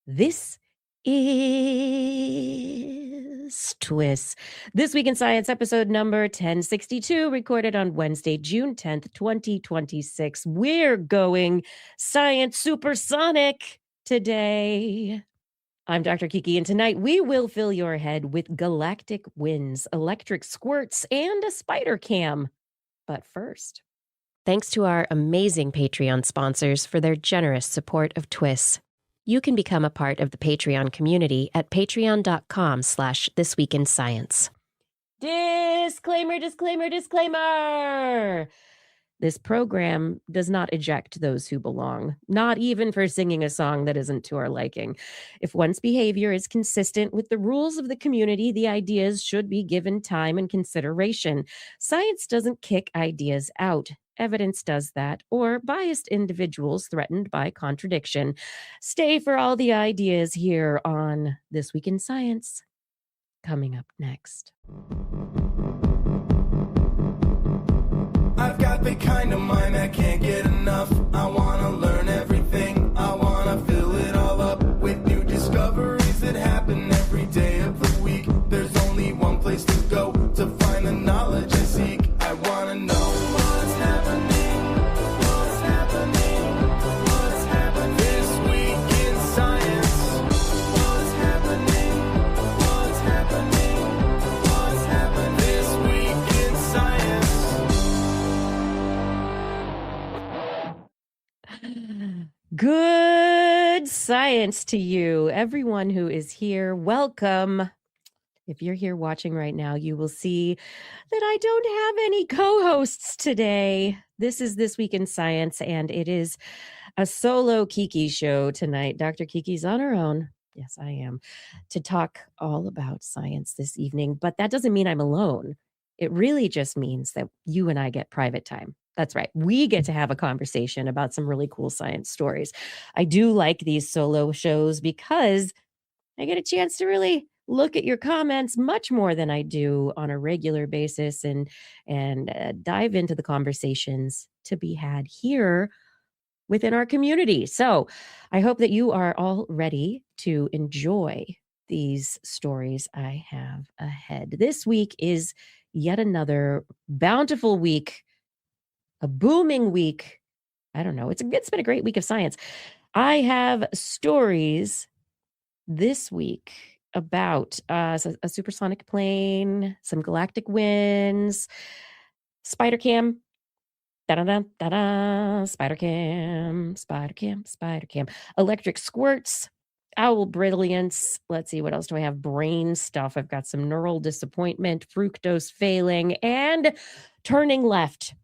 This is TWIS. This Week in Science, episode number 1062, recorded on Wednesday, June 10th, 2026. We're going science supersonic today. I'm Dr. Kiki, and tonight we will fill your head with galactic winds, electric squirts, and a SpiderCam. But first, thanks to our amazing Patreon sponsors for their generous support of TWIS. You can become a part of the Patreon community at patreon.com/thisweekinscience. Disclaimer, disclaimer, disclaimer! This program does not eject those who belong, not even for singing a song that isn't to our liking. If one's behavior is consistent with the rules of the community, the ideas should be given time and consideration. Science doesn't kick ideas out. Evidence does that, or biased individuals threatened by contradiction. Stay for all the ideas here on This Week in Science. Coming up next. I've got the kind of mind that can't get enough. I want to learn everything. I want to fill it all up with new discoveries that happen every day of the week. There's only one place to go to find the knowledge I seek. I want to know what's happening. What's happening? What's happening this week in science? What's happening? What's happening? What's happening this week in science? Good science to you, everyone who is here. Welcome. If you're here watching right now, you will see that I don't have any co-hosts today. This is This Week in Science, and it is a solo Kiki show tonight. Dr. Kiki's on her own. Yes, I am, to talk all about science this evening. But that doesn't mean I'm alone. It really just means that you and I get private time. That's right. We get to have a conversation about some really cool science stories. I do like these solo shows because I get a chance to really look at your comments much more than I do on a regular basis and dive into the conversations to be had here within our community. So I hope that you are all ready to enjoy these stories I have ahead. This week is yet another bountiful week, a booming week. I don't know. It's been a great week of science. I have stories this week about a supersonic plane, some galactic winds, SpiderCam, da-da-da, da-da, SpiderCam, SpiderCam, SpiderCam, electric squirts, owl brilliance. Let's see, what else do I have? Brain stuff. I've got some neural disappointment, fructose failing, and turning left.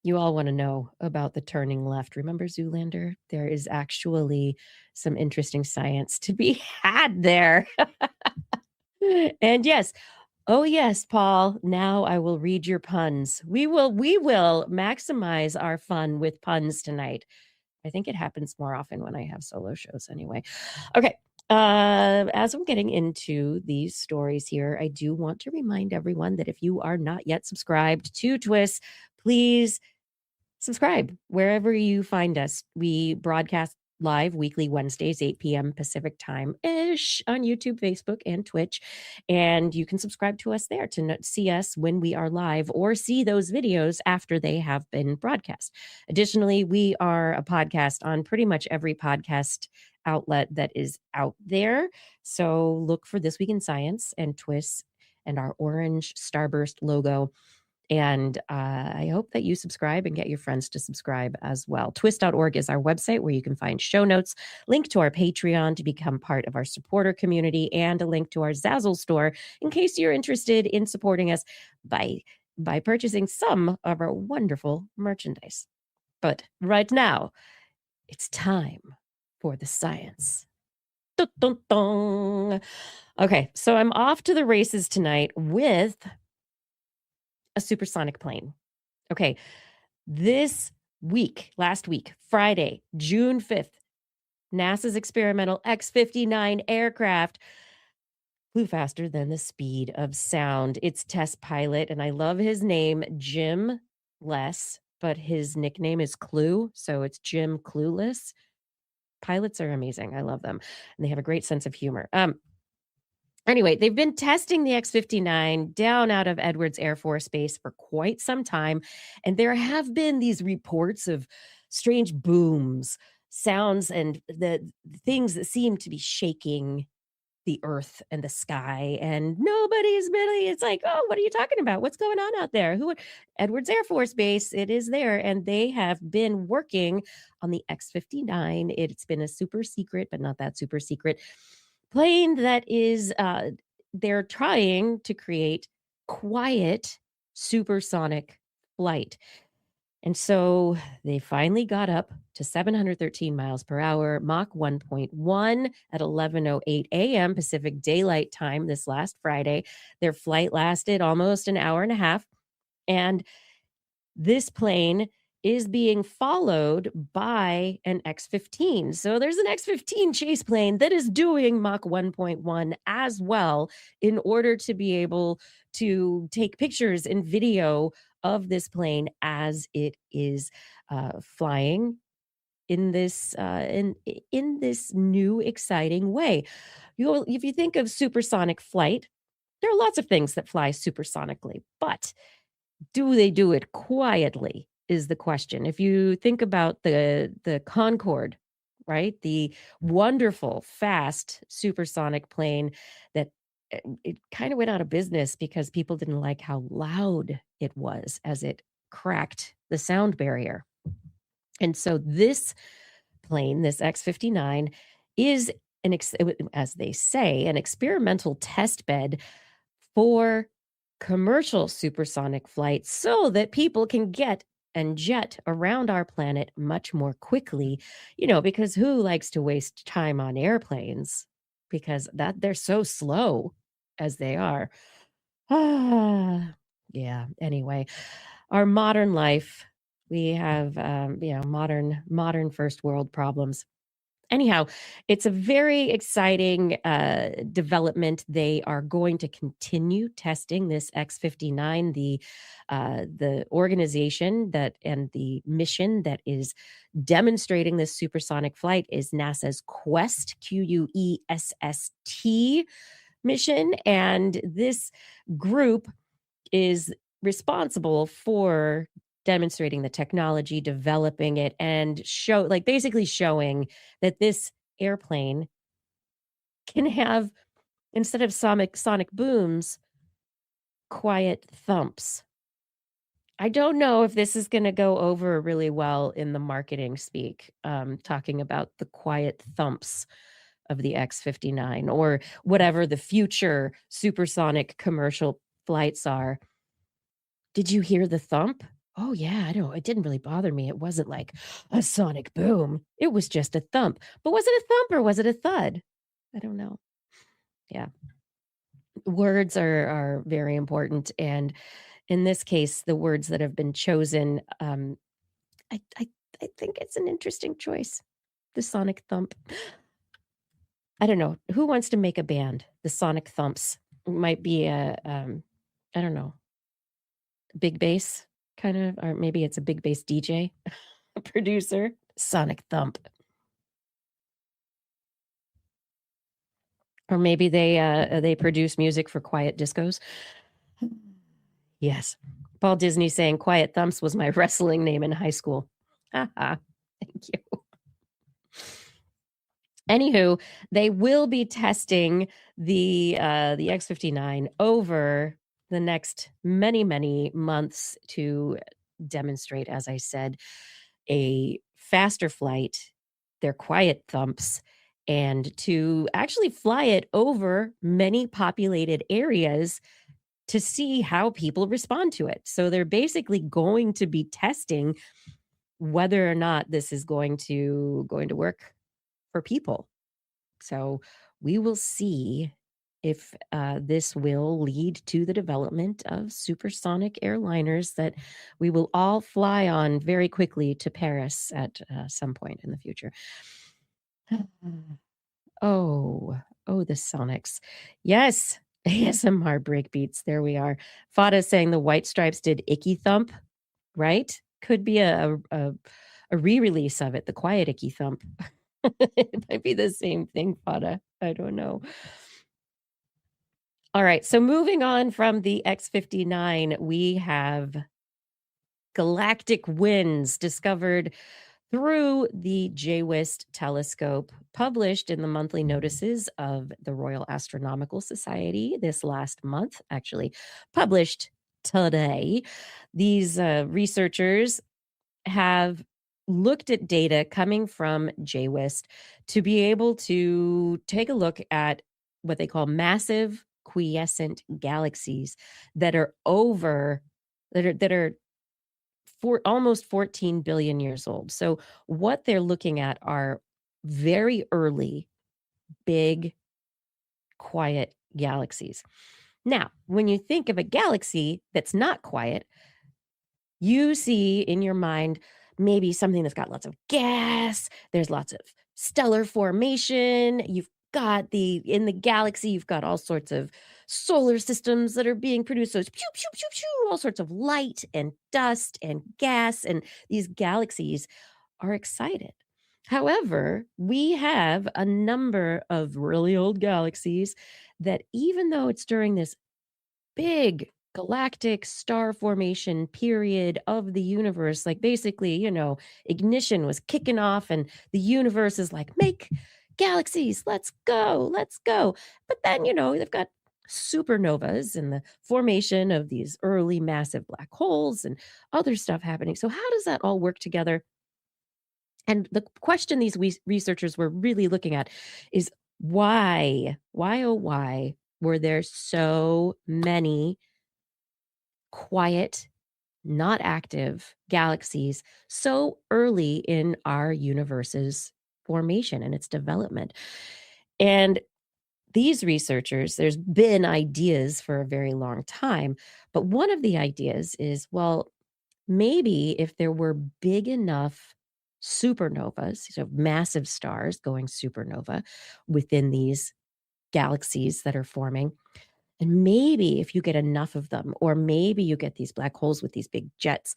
You all want to know about the turning left. Remember Zoolander? There is actually some interesting science to be had there. And yes, oh yes, Paul, now I will read your puns. We will maximize our fun with puns tonight. I think it happens more often when I have solo shows anyway. Okay. As I'm getting into these stories here, I do want to remind everyone that if you are not yet subscribed to TWIS, please subscribe wherever you find us. We broadcast live weekly Wednesdays, 8 p.m. Pacific time-ish on YouTube, Facebook, and Twitch. And you can subscribe to us there to see us when we are live or see those videos after they have been broadcast. Additionally, we are a podcast on pretty much every podcast outlet that is out there. So look for This Week in Science and TWIS and our orange starburst logo. And I hope that you subscribe and get your friends to subscribe as well. TWIS.org is our website where you can find show notes, link to our Patreon to become part of our supporter community, and a link to our Zazzle store in case you're interested in supporting us by purchasing some of our wonderful merchandise. But right now, it's time for the science. Dun, dun, dun. Okay, so I'm off to the races tonight with a supersonic plane. Okay, last week, Friday, June 5th, NASA's experimental X-59 aircraft flew faster than the speed of sound. Its test pilot, and I love his name, Jim Less, but his nickname is Clue, so it's Jim Clueless. Pilots are amazing. I love them. And they have a great sense of humor. Anyway, they've been testing the X-59 down out of Edwards Air Force Base for quite some time, and there have been these reports of strange booms, sounds, and the things that seem to be shaking the earth and the sky, and nobody's really it's like, "Oh, what are you talking about? What's going on out there? Who Edwards Air Force Base, it is there, and they have been working on the X-59. It's been a super secret, but not that super secret plane that is, they're trying to create quiet supersonic flight. And so they finally got up to 713 miles per hour, Mach 1.1 at 11:08 a.m. Pacific Daylight Time this last Friday. Their flight lasted almost an hour and a half, and this plane is being followed by an X-15. So there's an X-15 chase plane that is doing Mach 1.1 as well in order to be able to take pictures and video of this plane as it is flying in this in this new exciting way. If you think of supersonic flight, there are lots of things that fly supersonically, but do they do it quietly is the question. If you think about the Concorde, right? The wonderful, fast supersonic plane that it kind of went out of business because people didn't like how loud it was as it cracked the sound barrier. And so this plane, this X-59, is as they say, an experimental test bed for commercial supersonic flights so that people can get and jet around our planet much more quickly, because who likes to waste time on airplanes because that they're so slow as they are. Yeah, anyway, our modern life, we have modern first world problems. Anyhow, it's a very exciting development. They are going to continue testing this X-59. The organization that and the mission that is demonstrating this supersonic flight is NASA's Quest, QUESST mission, and this group is responsible for demonstrating the technology, developing it, and basically showing that this airplane can have, instead of sonic booms, quiet thumps. I don't know if this is going to go over really well in the marketing speak, talking about the quiet thumps of the X-59 or whatever the future supersonic commercial flights are. Did you hear the thump? Oh, yeah, I know. It didn't really bother me. It wasn't like a sonic boom. It was just a thump. But was it a thump or was it a thud? I don't know. Yeah. Words are very important. And in this case, the words that have been chosen, I think it's an interesting choice. The sonic thump. I don't know. Who wants to make a band? The Sonic Thumps. It might be I don't know, big bass kind of, or maybe it's a big bass DJ, a producer. Sonic Thump. Or maybe they produce music for quiet discos. Yes. Paul Disney saying Quiet Thumps was my wrestling name in high school. Haha. Thank you. Anywho, they will be testing the X-59 over the next many months to demonstrate, as I said, a faster flight, their quiet thumps, and to actually fly it over many populated areas to see how people respond to it. So they're basically going to be testing whether or not this is going to work for people. So we will see if this will lead to the development of supersonic airliners that we will all fly on very quickly to Paris at some point in the future. Oh, the Sonics. Yes, ASMR breakbeats. There we are. Fada saying the White Stripes did Icky Thump, right? Could be a re-release of it, the Quiet Icky Thump. It might be the same thing, Fada. I don't know. All right, so moving on from the X-59, we have galactic winds discovered through the JWIST telescope, published in the monthly notices of the Royal Astronomical Society this last month, actually published today. These researchers have looked at data coming from JWIST to be able to take a look at what they call massive quiescent galaxies that are for almost 14 billion years old. So what they're looking at are very early, big, quiet galaxies. Now, when you think of a galaxy that's not quiet, you see in your mind maybe something that's got lots of gas, there's lots of stellar formation, you've got in the galaxy, you've got all sorts of solar systems that are being produced. So it's pew, pew, pew, pew, all sorts of light and dust and gas, and these galaxies are excited. However, we have a number of really old galaxies that, even though it's during this big galactic star formation period of the universe, like basically, ignition was kicking off and the universe is like, make galaxies, let's go, let's go. But then, they've got supernovas and the formation of these early massive black holes and other stuff happening. So, how does that all work together? And the question these researchers were really looking at is why, oh, why were there so many quiet, not active galaxies so early in our universe's formation and its development? And these researchers, there's been ideas for a very long time, but one of the ideas is, well, maybe if there were big enough supernovas, so massive stars going supernova within these galaxies that are forming, and maybe if you get enough of them, or maybe you get these black holes with these big jets,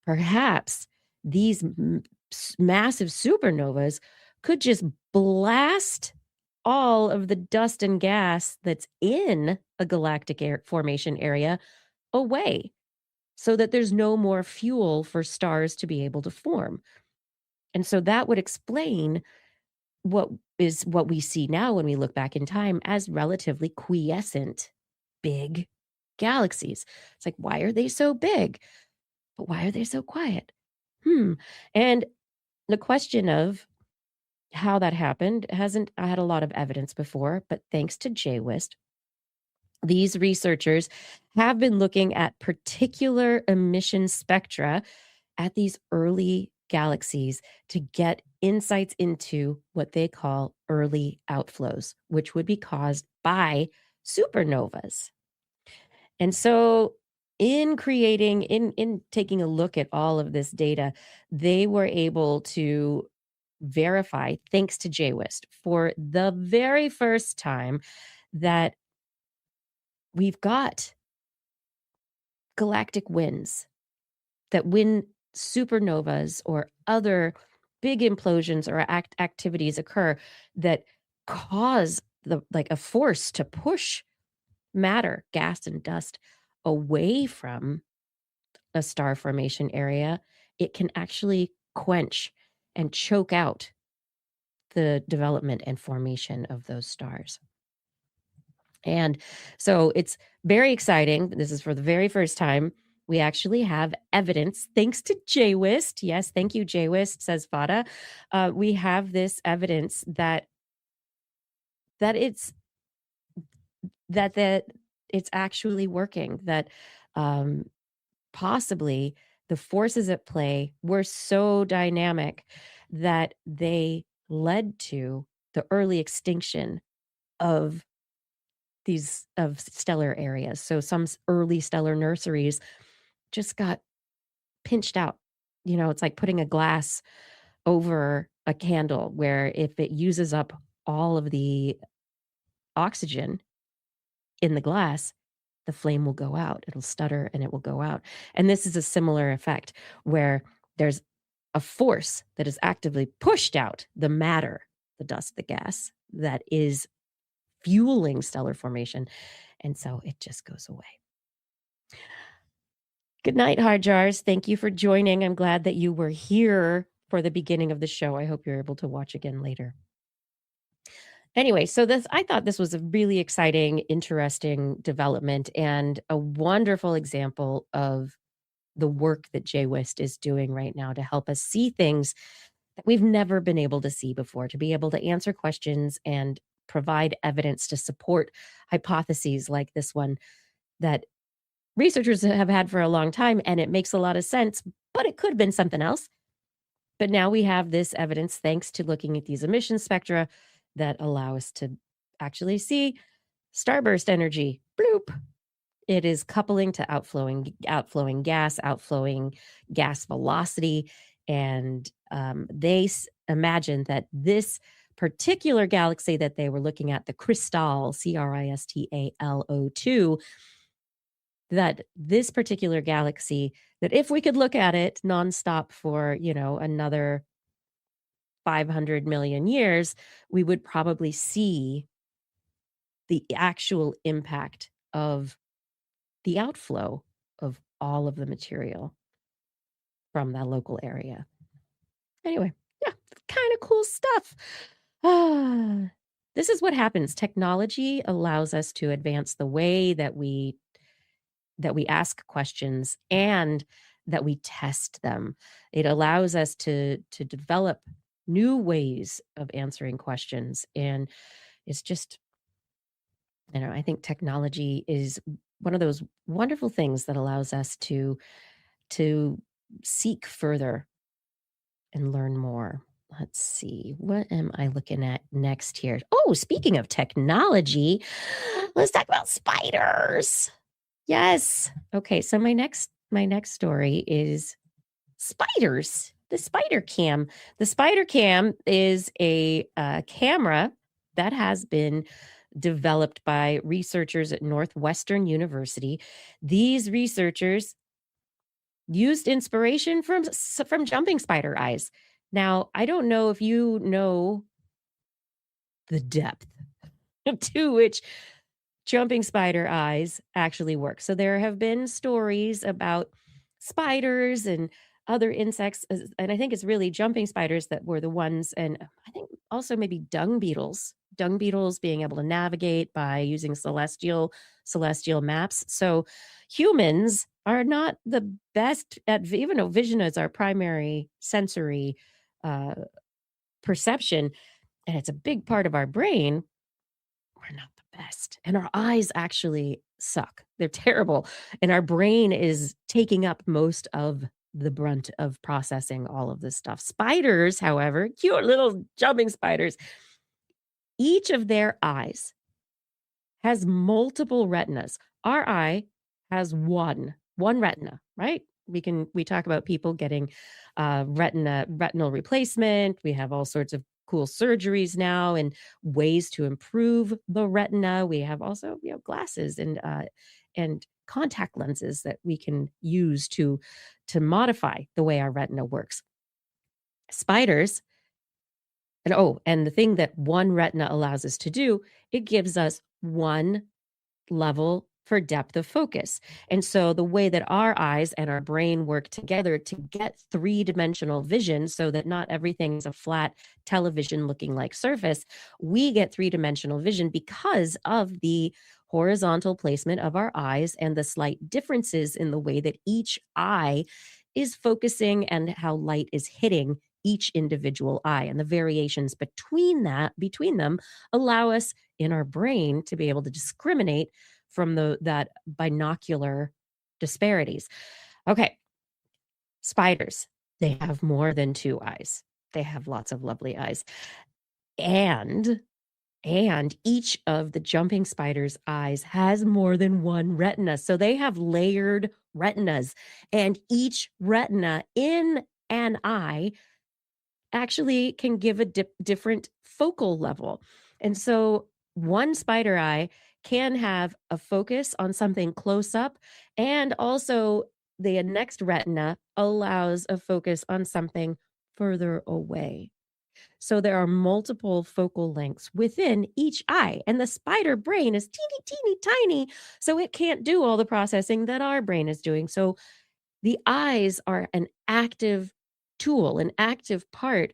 perhaps these massive supernovas could just blast all of the dust and gas that's in a galactic formation area away, so that there's no more fuel for stars to be able to form. And so that would explain what we see now when we look back in time as relatively quiescent big galaxies. It's like, why are they so big? But why are they so quiet? And the question of how that happened hasn't I had a lot of evidence before, but thanks to JWIST, these researchers have been looking at particular emission spectra at these early galaxies to get insights into what they call early outflows, which would be caused by supernovas. And so in taking a look at all of this data, they were able to verify, thanks to JWIST, for the very first time, that we've got galactic winds, that when supernovas or other big implosions or activities occur that cause a force to push matter, gas and dust, away from a star formation area, it can actually quench and choke out the development and formation of those stars. And so it's very exciting. This is for the very first time. We actually have evidence, thanks to JWIST. Yes, thank you, JWIST, says Fada. We have this evidence that it's actually working, that possibly the forces at play were so dynamic that they led to the early extinction of stellar areas. So some early stellar nurseries just got pinched out. It's like putting a glass over a candle, where if it uses up all of the oxygen in the glass, the flame will go out. It'll stutter and it will go out. And this is a similar effect, where there's a force that has actively pushed out the matter, the dust, the gas that is fueling stellar formation. And so it just goes away. Good night, Hard Jars. Thank you for joining. I'm glad that you were here for the beginning of the show. I hope you're able to watch again later. Anyway, so I thought this was a really exciting, interesting development and a wonderful example of the work that TWIS is doing right now to help us see things that we've never been able to see before, to be able to answer questions and provide evidence to support hypotheses like this one that researchers have had for a long time, and it makes a lot of sense, but it could have been something else. But now we have this evidence, thanks to looking at these emission spectra, that allow us to actually see starburst energy. Bloop. It is coupling to outflowing gas velocity, and they imagine that this particular galaxy that they were looking at, the Crystal, Crystal-2, that this particular galaxy, that if we could look at it nonstop for, another 500 million years, we would probably see the actual impact of the outflow of all of the material from that local area. Anyway, yeah, kind of cool stuff. This is what happens. Technology allows us to advance the way that we ask questions and that we test them. It allows us to develop new ways of answering questions. And it's just, I think technology is one of those wonderful things that allows us to seek further and learn more. Let's see, what am I looking at next here? Oh, speaking of technology, let's talk about spiders. Yes. Okay, so my next story is spiders. The SpiderCam. The SpiderCam is a camera that has been developed by researchers at Northwestern University. These researchers used inspiration from jumping spider eyes. Now, I don't know if you know the depth to which jumping spider eyes actually work. So there have been stories about spiders and other insects, and I think it's really jumping spiders that were the ones, and I think also maybe dung beetles being able to navigate by using celestial maps. So humans are not the best at, even though vision is our primary sensory perception, and it's a big part of our brain, we're not the best. And our eyes actually suck. They're terrible. And our brain is taking up most of the brunt of processing all of this stuff. Spiders, however, cute little jumping spiders, each of their eyes has multiple retinas. Our eye has one retina, right? We talk about people getting retinal replacement. We have all sorts of cool surgeries now and ways to improve the retina. We have also, glasses and contact lenses that we can use to modify the way our retina works. Spiders, and the thing that one retina allows us to do, it gives us one level for depth of focus. And so the way that our eyes and our brain work together to get three-dimensional vision, so that not everything is a flat television looking like surface, we get three-dimensional vision because of the horizontal placement of our eyes and the slight differences in the way that each eye is focusing and how light is hitting each individual eye. And the variations between them allow us in our brain to be able to discriminate from that binocular disparities. Okay. Spiders, they have more than two eyes. They have lots of lovely eyes. And each of the jumping spider's eyes has more than one retina. So they have layered retinas, and each retina in an eye actually can give a different focal level. And so one spider eye can have a focus on something close up, and also the next retina allows a focus on something further away. So there are multiple focal lengths within each eye, and the spider brain is teeny, teeny, tiny, so it can't do all the processing that our brain is doing. So the eyes are an active tool, an active part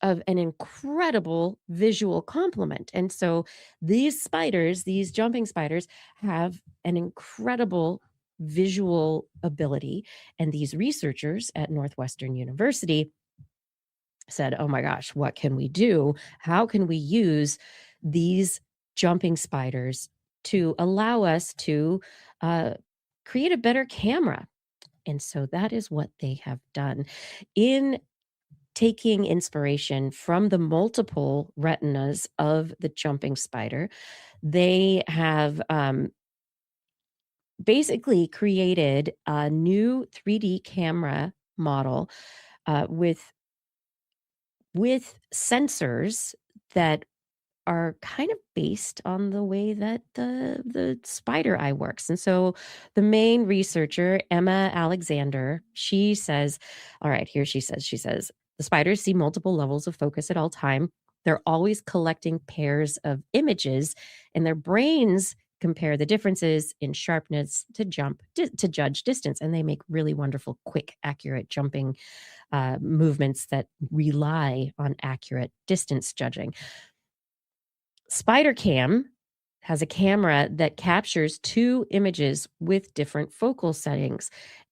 of an incredible visual complement. And so these spiders, these jumping spiders, have an incredible visual ability. And these researchers at Northwestern University said, "Oh my gosh, what can we do? How can we use these jumping spiders to allow us to uh, create a better camera?" And so that is what they have done. In taking inspiration from the multiple retinas of the jumping spider, they have basically created a new 3D camera model with sensors that are kind of based on the way that the spider eye works. And so the main researcher, Emma Alexander, she says, all right, here she says, the spiders see multiple levels of focus at all time. They're always collecting pairs of images, and their brains compare the differences in sharpness to to judge distance, and they make really wonderful, quick, accurate jumping movements that rely on accurate distance judging. SpiderCam has a camera that captures two images with different focal settings.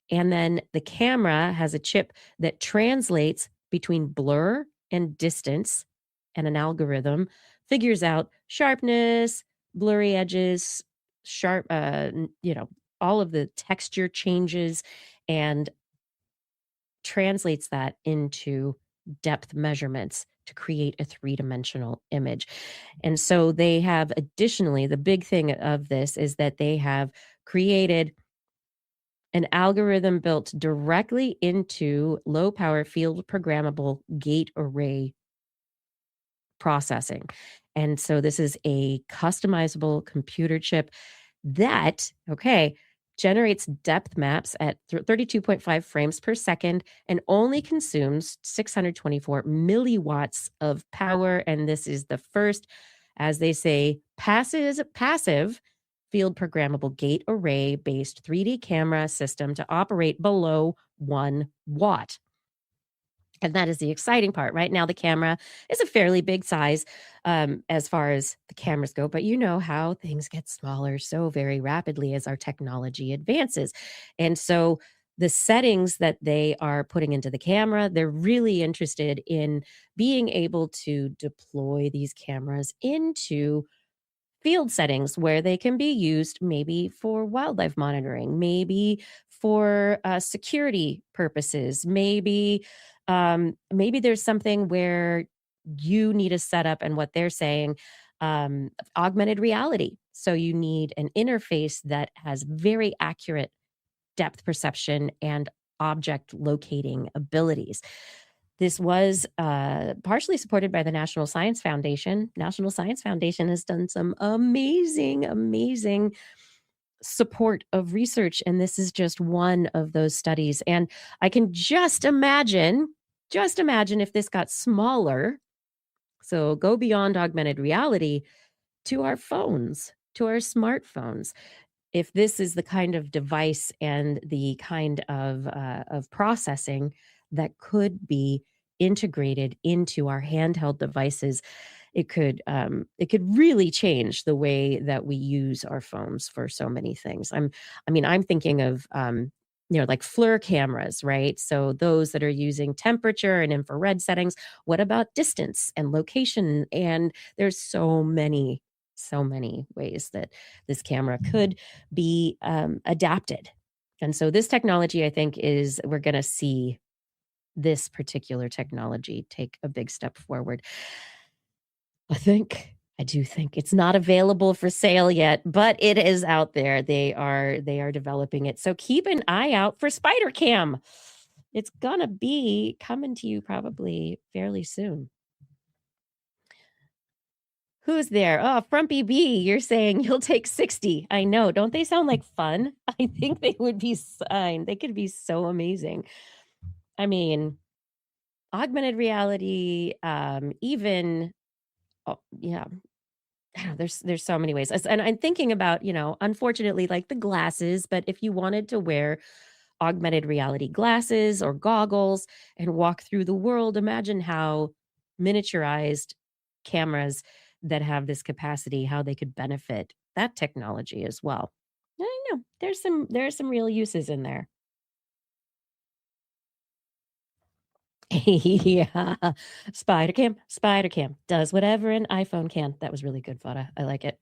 And then the camera has a chip that translates between blur and distance, and an algorithm figures out sharpness, blurry edges, sharp, all of the texture changes, and translates that into depth measurements to create a three-dimensional image. And so they have additionally, the big thing of this is that they have created an algorithm built directly into low power field programmable gate array processing. And so this is a customizable computer chip that, okay, generates depth maps at 32.5 frames per second and only consumes 624 milliwatts of power. And this is the first, as they say, passive field programmable gate array based 3D camera system to operate below 1 watt. And that is the exciting part. Right now, the camera is a fairly big size as far as the cameras go, but you know how things get smaller so very rapidly as our technology advances. And so the settings that they are putting into the camera, they're really interested in being able to deploy these cameras into field settings where they can be used maybe for wildlife monitoring, maybe for security purposes, maybe there's something where you need a setup, and what they're saying, augmented reality. So you need an interface that has very accurate depth perception and object locating abilities. This was partially supported by the National Science Foundation. National Science Foundation has done some amazing, amazing support of research, and this is just one of those studies. And I can just imagine if this got smaller. So go beyond augmented reality to our phones, to our smartphones. If this is the kind of device and the kind of processing that could be integrated into our handheld devices, it could really change the way that we use our phones for so many things. I'm thinking of like FLIR cameras, right? So those that are using temperature and infrared settings. What about distance and location? And there's so many ways that this camera could be adapted. And so this technology, I think, is we're going to see this particular technology take a big step forward. I do think it's not available for sale yet, but it is out there. They are developing it. So keep an eye out for SpiderCam. It's gonna be coming to you probably fairly soon. Who's there? Oh, Frumpy B, you're saying you'll take 60. I know. Don't they sound like fun? I think they would be fine. They could be so amazing. I mean, augmented reality, even, yeah, there's so many ways. And I'm thinking about, unfortunately, like the glasses, but if you wanted to wear augmented reality glasses or goggles and walk through the world, imagine how miniaturized cameras that have this capacity, how they could benefit that technology as well. I know there's some real uses in there. Yeah. SpiderCam does whatever an iPhone can. That was really good, Vada. I like it.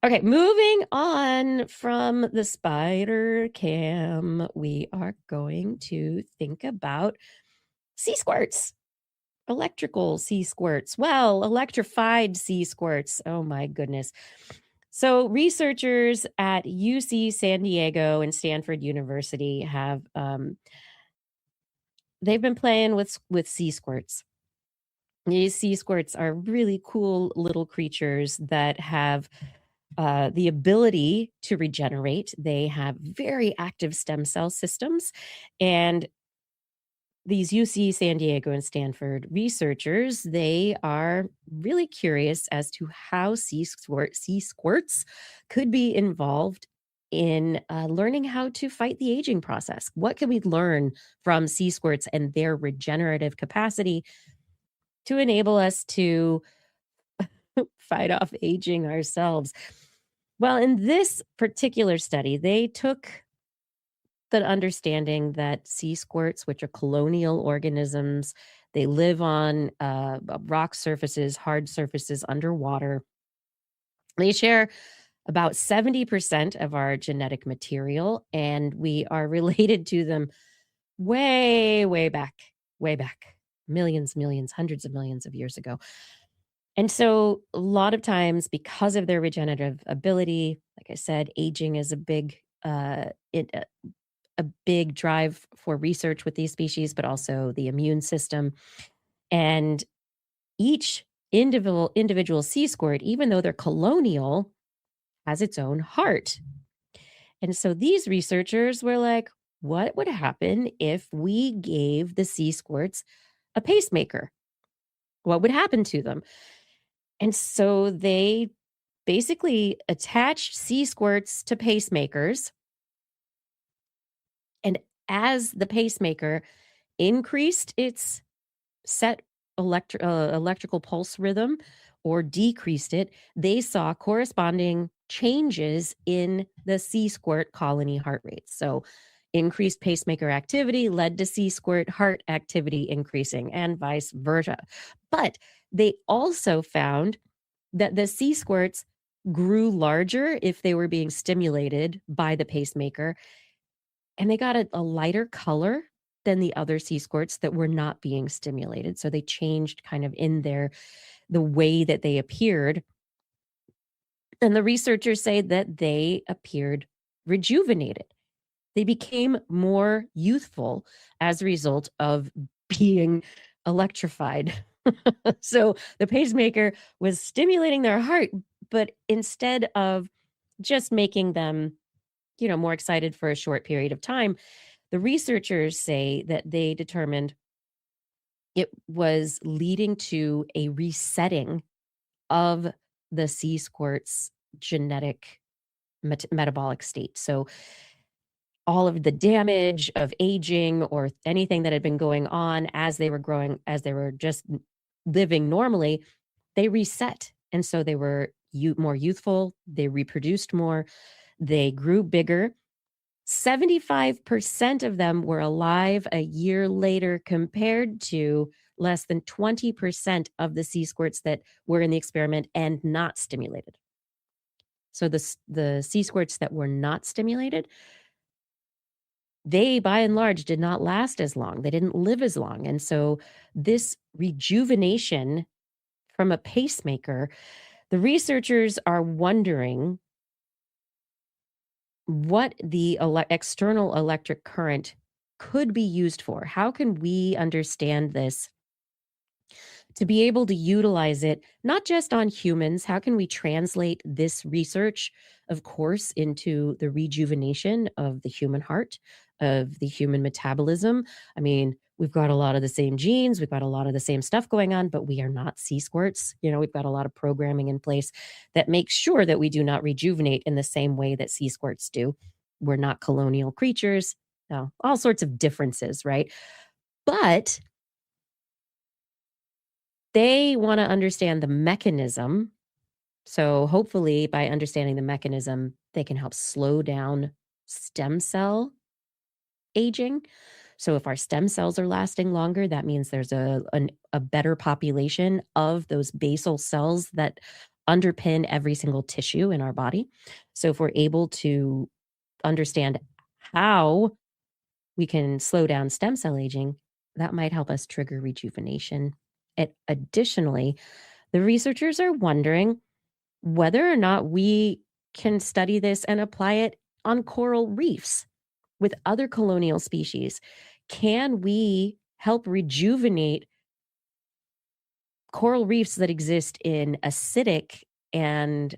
Okay, moving on from the SpiderCam, we are going to think about sea squirts, electrical sea squirts. Well, electrified sea squirts. Oh my goodness. So, researchers at UC San Diego and Stanford University have they've been playing with sea squirts. These sea squirts are really cool little creatures that have the ability to regenerate. They have very active stem cell systems. And these UC San Diego and Stanford researchers, they are really curious as to how sea squirts could be involved in learning how to fight the aging process. What can we learn from sea squirts and their regenerative capacity to enable us to fight off aging ourselves? Well, in this particular study, they took the understanding that sea squirts, which are colonial organisms, they live on rock surfaces, hard surfaces underwater. They share about 70% of our genetic material, and we are related to them way back, millions, hundreds of millions of years ago. And so, a lot of times, because of their regenerative ability, like I said, aging is a big drive for research with these species, but also the immune system. And each individual sea squirt, even though they're colonial, has its own heart. And so these researchers were like, what would happen if we gave the sea squirts a pacemaker? What would happen to them? And so they basically attached sea squirts to pacemakers. And as the pacemaker increased its set electrical pulse rhythm or decreased it, they saw corresponding changes in the sea squirt colony heart rates. So, increased pacemaker activity led to sea squirt heart activity increasing, and vice versa. But they also found that the sea squirts grew larger if they were being stimulated by the pacemaker, and they got a lighter color than the other sea squirts that were not being stimulated. So they changed kind of in the way that they appeared. And the researchers say that they appeared rejuvenated. They became more youthful as a result of being electrified. So the pacemaker was stimulating their heart, but instead of just making them, more excited for a short period of time, the researchers say that they determined it was leading to a resetting of the sea squirt's genetic metabolic state. So all of the damage of aging or anything that had been going on as they were growing, as they were just living normally, they reset. And so they were more youthful, they reproduced more, they grew bigger. 75% of them were alive a year later compared to less than 20% of the sea squirts that were in the experiment and not stimulated. So the sea squirts that were not stimulated, they by and large did not last as long. They didn't live as long. And so this rejuvenation from a pacemaker, the researchers are wondering what the external electric current could be used for. How can we understand this to be able to utilize it, not just on humans? How can we translate this research, of course, into the rejuvenation of the human heart, of the human metabolism. I mean, we've got a lot of the same genes, we've got a lot of the same stuff going on, but we are not sea squirts. We've got a lot of programming in place that makes sure that we do not rejuvenate in the same way that sea squirts do. We're not colonial creatures. No, all sorts of differences, right? But they want to understand the mechanism. So hopefully, by understanding the mechanism, they can help slow down stem cell aging. So if our stem cells are lasting longer, that means there's a better population of those basal cells that underpin every single tissue in our body. So if we're able to understand how we can slow down stem cell aging, that might help us trigger rejuvenation. Additionally, the researchers are wondering whether or not we can study this and apply it on coral reefs with other colonial species. Can we help rejuvenate coral reefs that exist in acidic and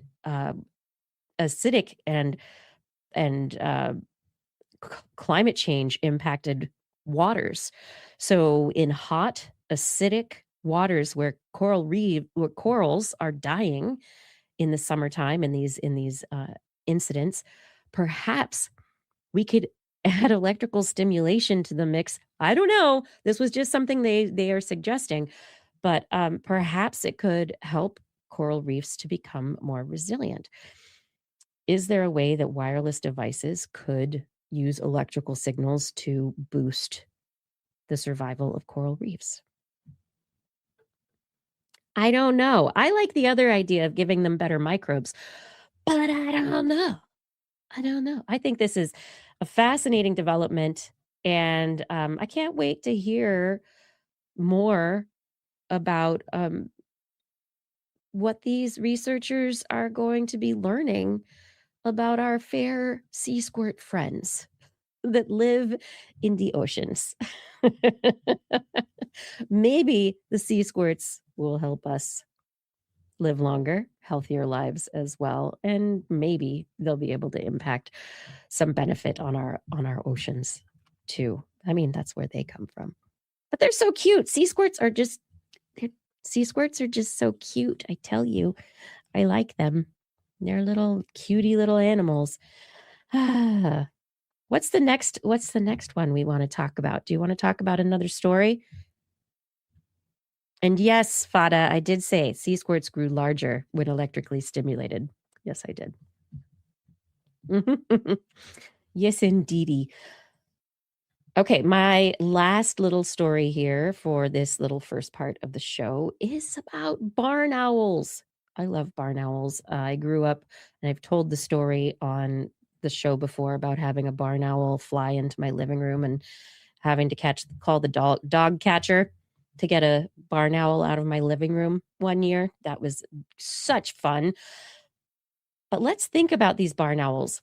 climate change impacted waters? So in hot, acidic waters where corals are dying in the summertime in these incidents, perhaps we could add electrical stimulation to the mix. I don't know. This was just something they are suggesting, but perhaps it could help coral reefs to become more resilient. Is there a way that wireless devices could use electrical signals to boost the survival of coral reefs? I don't know. I like the other idea of giving them better microbes, but I don't know. I think this is a fascinating development, and I can't wait to hear more about what these researchers are going to be learning about our fair sea squirt friends that live in the oceans. Maybe the sea squirts will help us live longer, healthier lives as well, and maybe they'll be able to impact some benefit on our oceans too. I mean, that's where they come from. But they're so cute. Sea squirts are just so cute. I tell you, I like them. They're little cutie little animals. What's the next one we want to talk about? Do you want to talk about another story? And yes, Fada, I did say sea squirts grew larger when electrically stimulated. Yes, I did. Yes, indeedy. Okay, my last little story here for this little first part of the show is about barn owls. I love barn owls. I grew up, and I've told the story on the show before about having a barn owl fly into my living room and having to call the dog catcher to get a barn owl out of my living room one year. That was such fun. But let's think about these barn owls.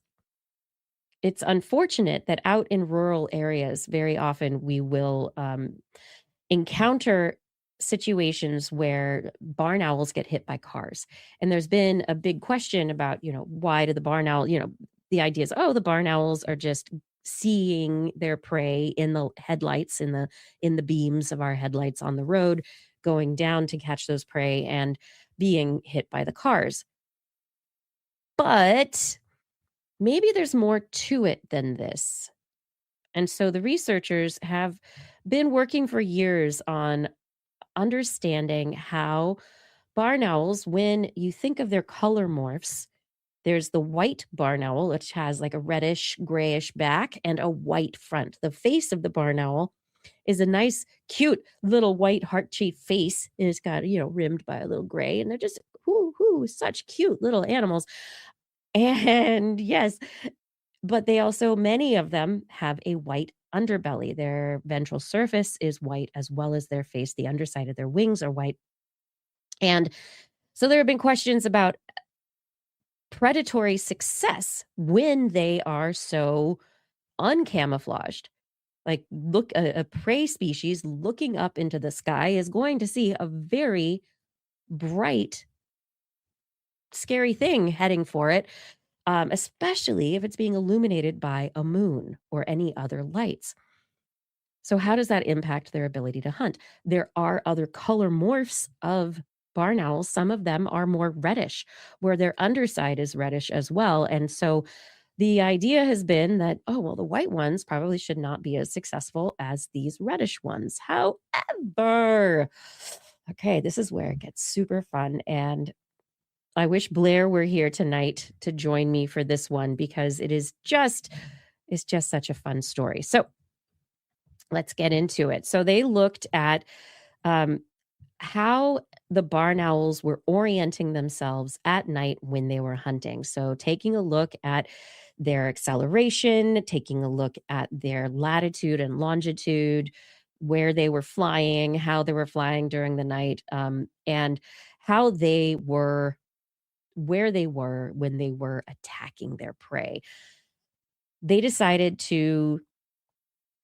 It's unfortunate that out in rural areas, very often we will encounter situations where barn owls get hit by cars. And there's been a big question about, why do the barn owl, the idea is, the barn owls are just seeing their prey in the headlights, in the beams of our headlights on the road, going down to catch those prey and being hit by the cars. But maybe there's more to it than this. And so the researchers have been working for years on understanding how barn owls, when you think of their color morphs, there's the white barn owl, which has like a reddish, grayish back and a white front. The face of the barn owl is a nice, cute little white heart-shaped face. And it's got, rimmed by a little gray. And they're just, such cute little animals. And yes, but they also, many of them have a white underbelly. Their ventral surface is white as well as their face. The underside of their wings are white. And so there have been questions about predatory success when they are so uncamouflaged. Like, look, a prey species looking up into the sky is going to see a very bright, scary thing heading for it. especially if it's being illuminated by a moon or any other lights. So, how does that impact their ability to hunt? There are other color morphs of barn owls. Some of them are more reddish, where their underside is reddish as well. And so, the idea has been that, oh, well, the white ones probably should not be as successful as these reddish ones. However, okay, this is where it gets super fun. And I wish Blair were here tonight to join me for this one because it's just such a fun story. So let's get into it. So they looked at um, how the barn owls were orienting themselves at night when they were hunting. So taking a look at their acceleration, taking a look at their latitude and longitude, where they were flying, how they were flying during the night, and how they were, where they were when they were attacking their prey. They decided to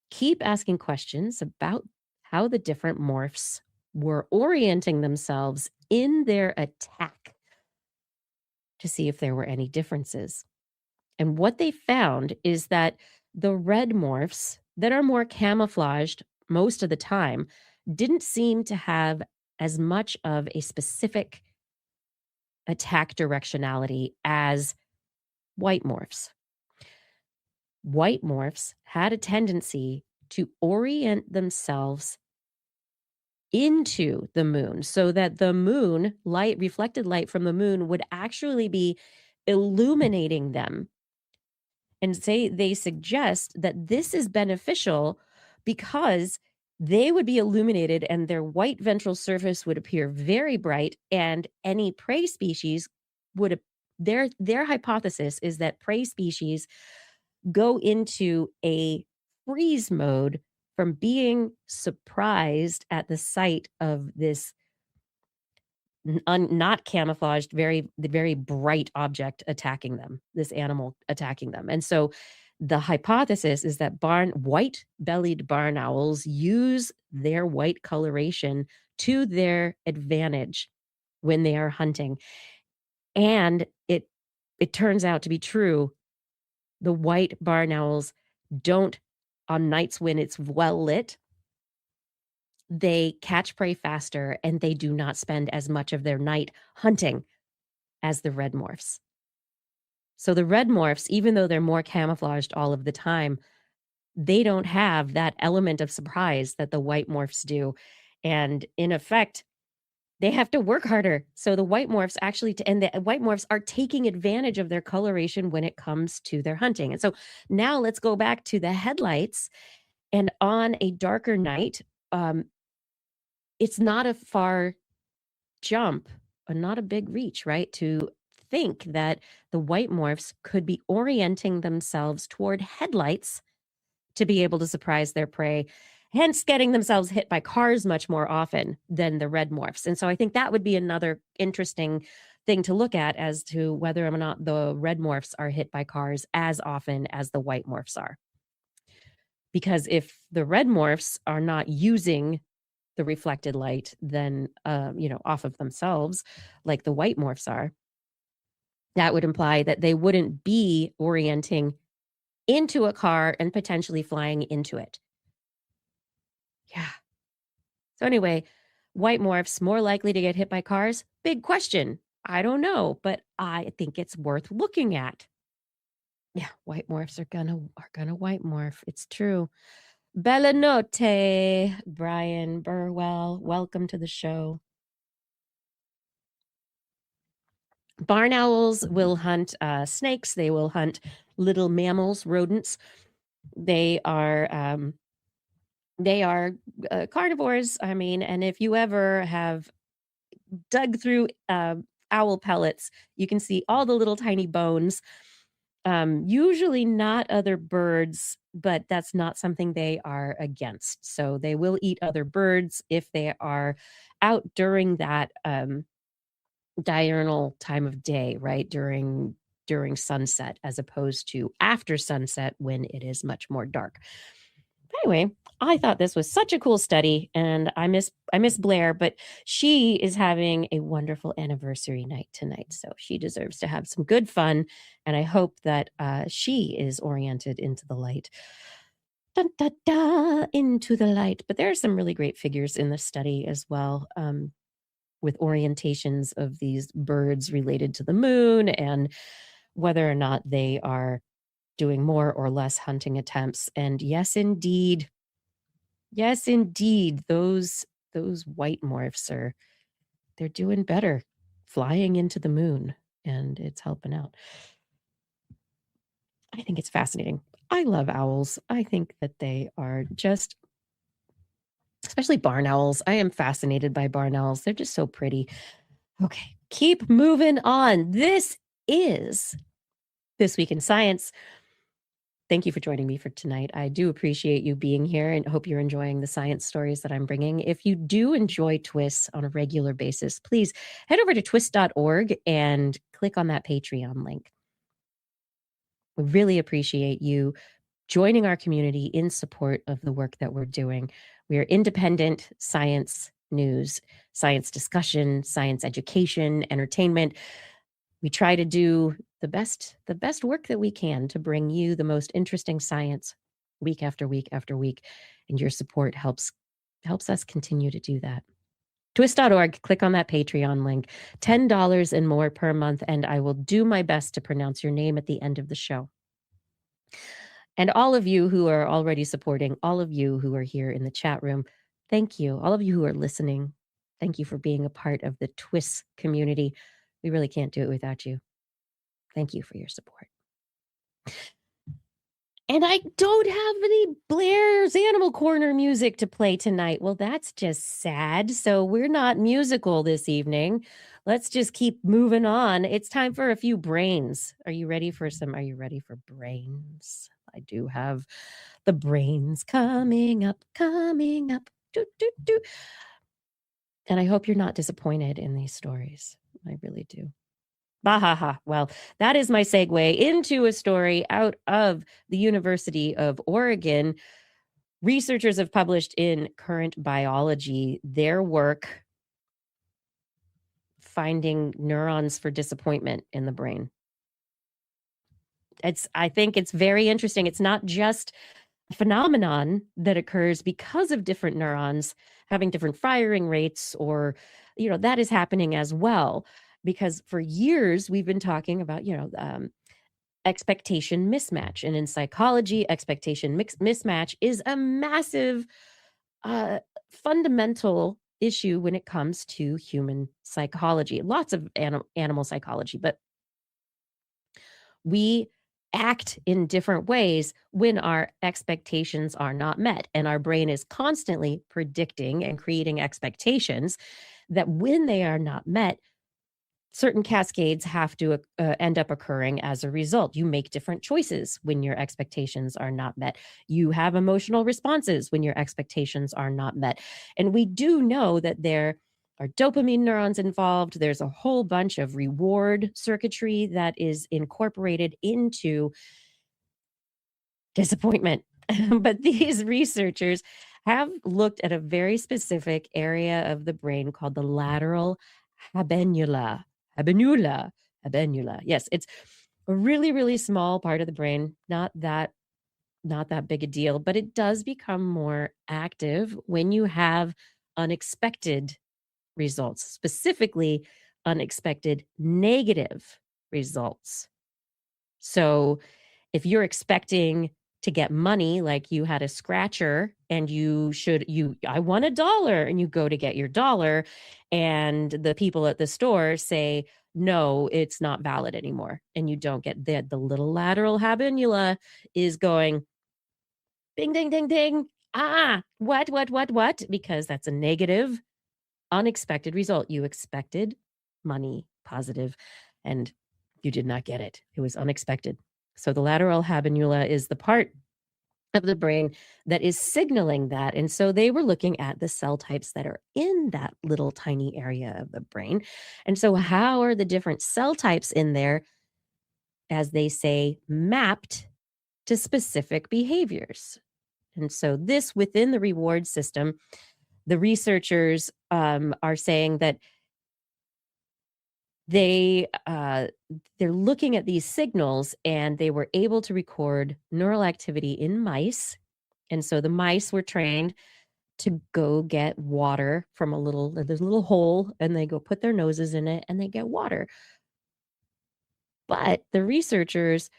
keep asking questions about how the different morphs were orienting themselves in their attack to see if there were any differences. And what they found is that the red morphs that are more camouflaged most of the time didn't seem to have as much of a specific attack directionality as white morphs. White morphs had a tendency to orient themselves into the moon so that the moon light, reflected light from the moon, would actually be illuminating them. And say they suggest that this is beneficial because they would be illuminated and their white ventral surface would appear very bright, and any prey species would their hypothesis is that prey species go into a freeze mode from being surprised at the sight of this not camouflaged, very bright object attacking them, this animal attacking them. And so the hypothesis is that white-bellied barn owls use their white coloration to their advantage when they are hunting. And it turns out to be true. The white barn owls don't, on nights when it's well lit, they catch prey faster and they do not spend as much of their night hunting as the red morphs. So the red morphs, even though they're more camouflaged all of the time, they don't have that element of surprise that the white morphs do. And in effect, they have to work harder. So the white morphs actually, and the white morphs are taking advantage of their coloration when it comes to their hunting. And so now let's go back to the headlights. And on a darker night, it's not a far jump, not a big reach, right? To think that the white morphs could be orienting themselves toward headlights to be able to surprise their prey, hence getting themselves hit by cars much more often than the red morphs. And so I think that would be another interesting thing to look at as to whether or not the red morphs are hit by cars as often as the white morphs are. Because if the red morphs are not using the reflected light then off of themselves like the white morphs are, that would imply that they wouldn't be orienting into a car and potentially flying into it. Yeah. So anyway, white morphs more likely to get hit by cars? Big question. I don't know, but I think it's worth looking at. Yeah, white morphs are gonna white morph. It's true. Bella notte, Brian Burwell. Welcome to the show. Barn owls will hunt snakes. They will hunt little mammals, rodents. They are carnivores. I mean, and if you ever have dug through owl pellets, you can see all the little tiny bones. Usually not other birds, but that's not something they are against. So they will eat other birds if they are out during that diurnal time of day, right? During sunset, as opposed to after sunset when it is much more dark. Anyway, I thought this was such a cool study, and I miss Blair, but she is having a wonderful anniversary night tonight, so she deserves to have some good fun, and I hope that she is oriented into the light. Dun, dun, dun, into the light. But there are some really great figures in the study as well, with orientations of these birds related to the moon and whether or not they are doing more or less hunting attempts. And yes, indeed, those white morphs they're doing better, flying into the moon, and it's helping out. I think it's fascinating. I love owls. I think that they are just, especially barn owls. I am fascinated by barn owls. They're just so pretty. Okay, keep moving on. This is This Week in Science. Thank you for joining me for tonight. I do appreciate you being here and hope you're enjoying the science stories that I'm bringing. If you do enjoy TWIS on a regular basis, please head over to twis.org and click on that Patreon link. We really appreciate you joining our community in support of the work that we're doing. We are independent science news, science discussion, science education, entertainment. We try to do the best work that we can to bring you the most interesting science week after week after week, and your support helps us continue to do that. TWIS.org, click on that Patreon link, $10 and more per month, and I will do my best to pronounce your name at the end of the show. And all of you who are already supporting, all of you who are here in the chat room, thank you. All of you who are listening, thank you for being a part of the TWIS community. We really can't do it without you. Thank you for your support. And I don't have any Blair's Animal Corner music to play tonight. Well, that's just sad. So we're not musical this evening. Let's just keep moving on. It's time for a few brains. Are you ready for brains? I do have the brains coming up. Do, do, do. And I hope you're not disappointed in these stories. I really do. Bahaha. Well, that is my segue into a story out of the University of Oregon. Researchers have published in Current Biology their work finding neurons for disappointment in the brain. I think it's very interesting. It's not just a phenomenon that occurs because of different neurons having different firing rates, or, that is happening as well. Because for years we've been talking about, expectation mismatch. And in psychology, expectation mismatch is a massive fundamental issue when it comes to human psychology. Lots of animal psychology, but we act in different ways when our expectations are not met. And our brain is constantly predicting and creating expectations that when they are not met, certain cascades have to end up occurring as a result. You make different choices when your expectations are not met. You have emotional responses when your expectations are not met. And we do know that there are dopamine neurons involved. There's a whole bunch of reward circuitry that is incorporated into disappointment. But these researchers have looked at a very specific area of the brain called the lateral habenula. Yes, it's a really, really small part of the brain, not that big a deal, but it does become more active when you have unexpected results, specifically unexpected negative results. So if you're expecting to get money, like you had a scratcher and I won $1, and you go to get your dollar, and the people at the store say, no, it's not valid anymore, and you don't get the little lateral habenula is going ding, ding, ding, ding. What? Because that's a negative, unexpected result. You expected money, positive, and you did not get it. It was unexpected. So the lateral habenula is the part of the brain that is signaling that. And so they were looking at the cell types that are in that little tiny area of the brain. And so how are the different cell types in there, as they say, mapped to specific behaviors? And so this within the reward system, the researchers are saying that they're looking at these signals, and they were able to record neural activity in mice. And so the mice were trained to go get water from there's a little hole, and they go put their noses in it and they get water. But the researchers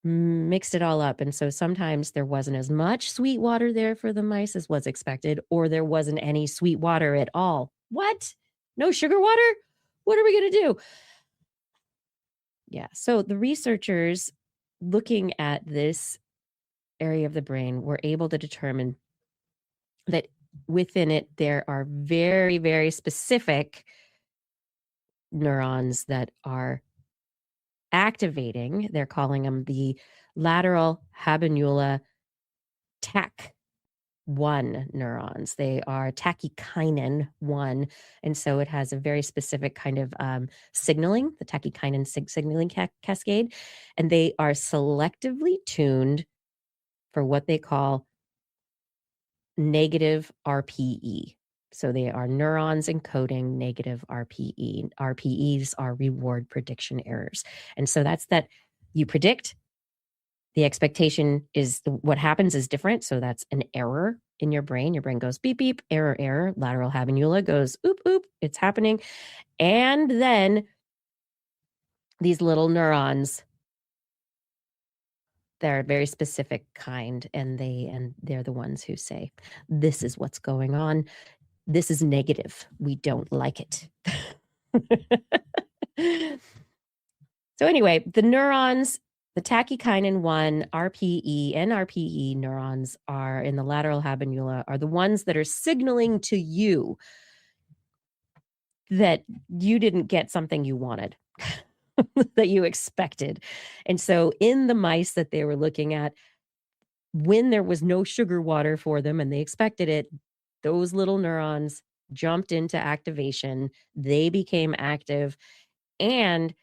mixed it all up. And so sometimes there wasn't as much sweet water there for the mice as was expected, or there wasn't any sweet water at all. What? No sugar water? What are we going to do? Yeah. So the researchers looking at this area of the brain were able to determine that within it, there are very, very specific neurons that are activating. They're calling them the lateral habenula TAC 1 neurons. They are tachykinin 1. And so it has a very specific kind of signaling, the tachykinin signaling cascade. And they are selectively tuned for what they call negative RPE. So they are neurons encoding negative RPE. RPEs are reward prediction errors. And so that's that you predict. The expectation is what happens is different. So that's an error in your brain. Your brain goes beep, beep, error, error. Lateral habenula goes oop, oop, it's happening. And then these little neurons, they're a very specific kind, and they're the ones who say, this is what's going on. This is negative. We don't like it. So anyway, the neurons, the tachykinin 1, RPE, and RPE neurons are in the lateral habenula, are the ones that are signaling to you that you didn't get something you wanted, that you expected. And so in the mice that they were looking at, when there was no sugar water for them and they expected it, those little neurons jumped into activation. They became active, and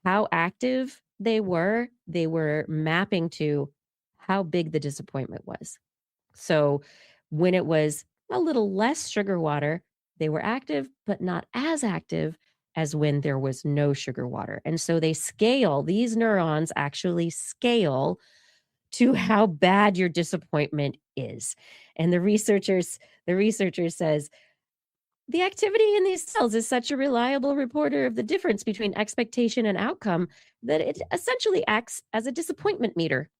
how active they were mapping to how big the disappointment was. So when it was a little less sugar water, they were active, but not as active as when there was no sugar water. And so these neurons actually scale to how bad your disappointment is. And the researcher says, the activity in these cells is such a reliable reporter of the difference between expectation and outcome that it essentially acts as a disappointment meter.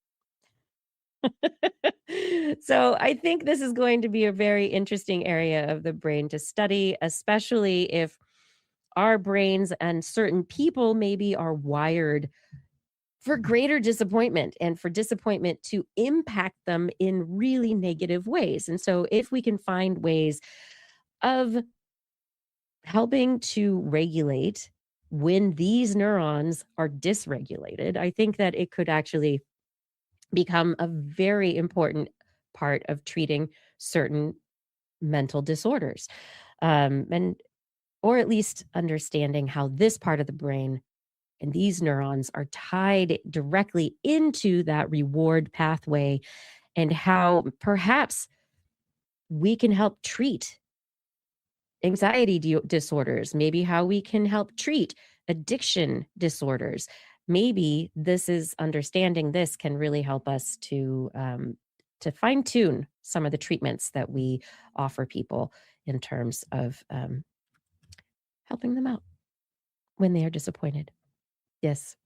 So I think this is going to be a very interesting area of the brain to study, especially if our brains and certain people maybe are wired for greater disappointment and for disappointment to impact them in really negative ways. And so if we can find ways of helping to regulate when these neurons are dysregulated, I think that it could actually become a very important part of treating certain mental disorders, or at least understanding how this part of the brain and these neurons are tied directly into that reward pathway, and how perhaps we can help treat anxiety disorders, maybe how we can help treat addiction disorders. Maybe understanding this can really help us to fine tune some of the treatments that we offer people in terms of helping them out when they are disappointed. Yes.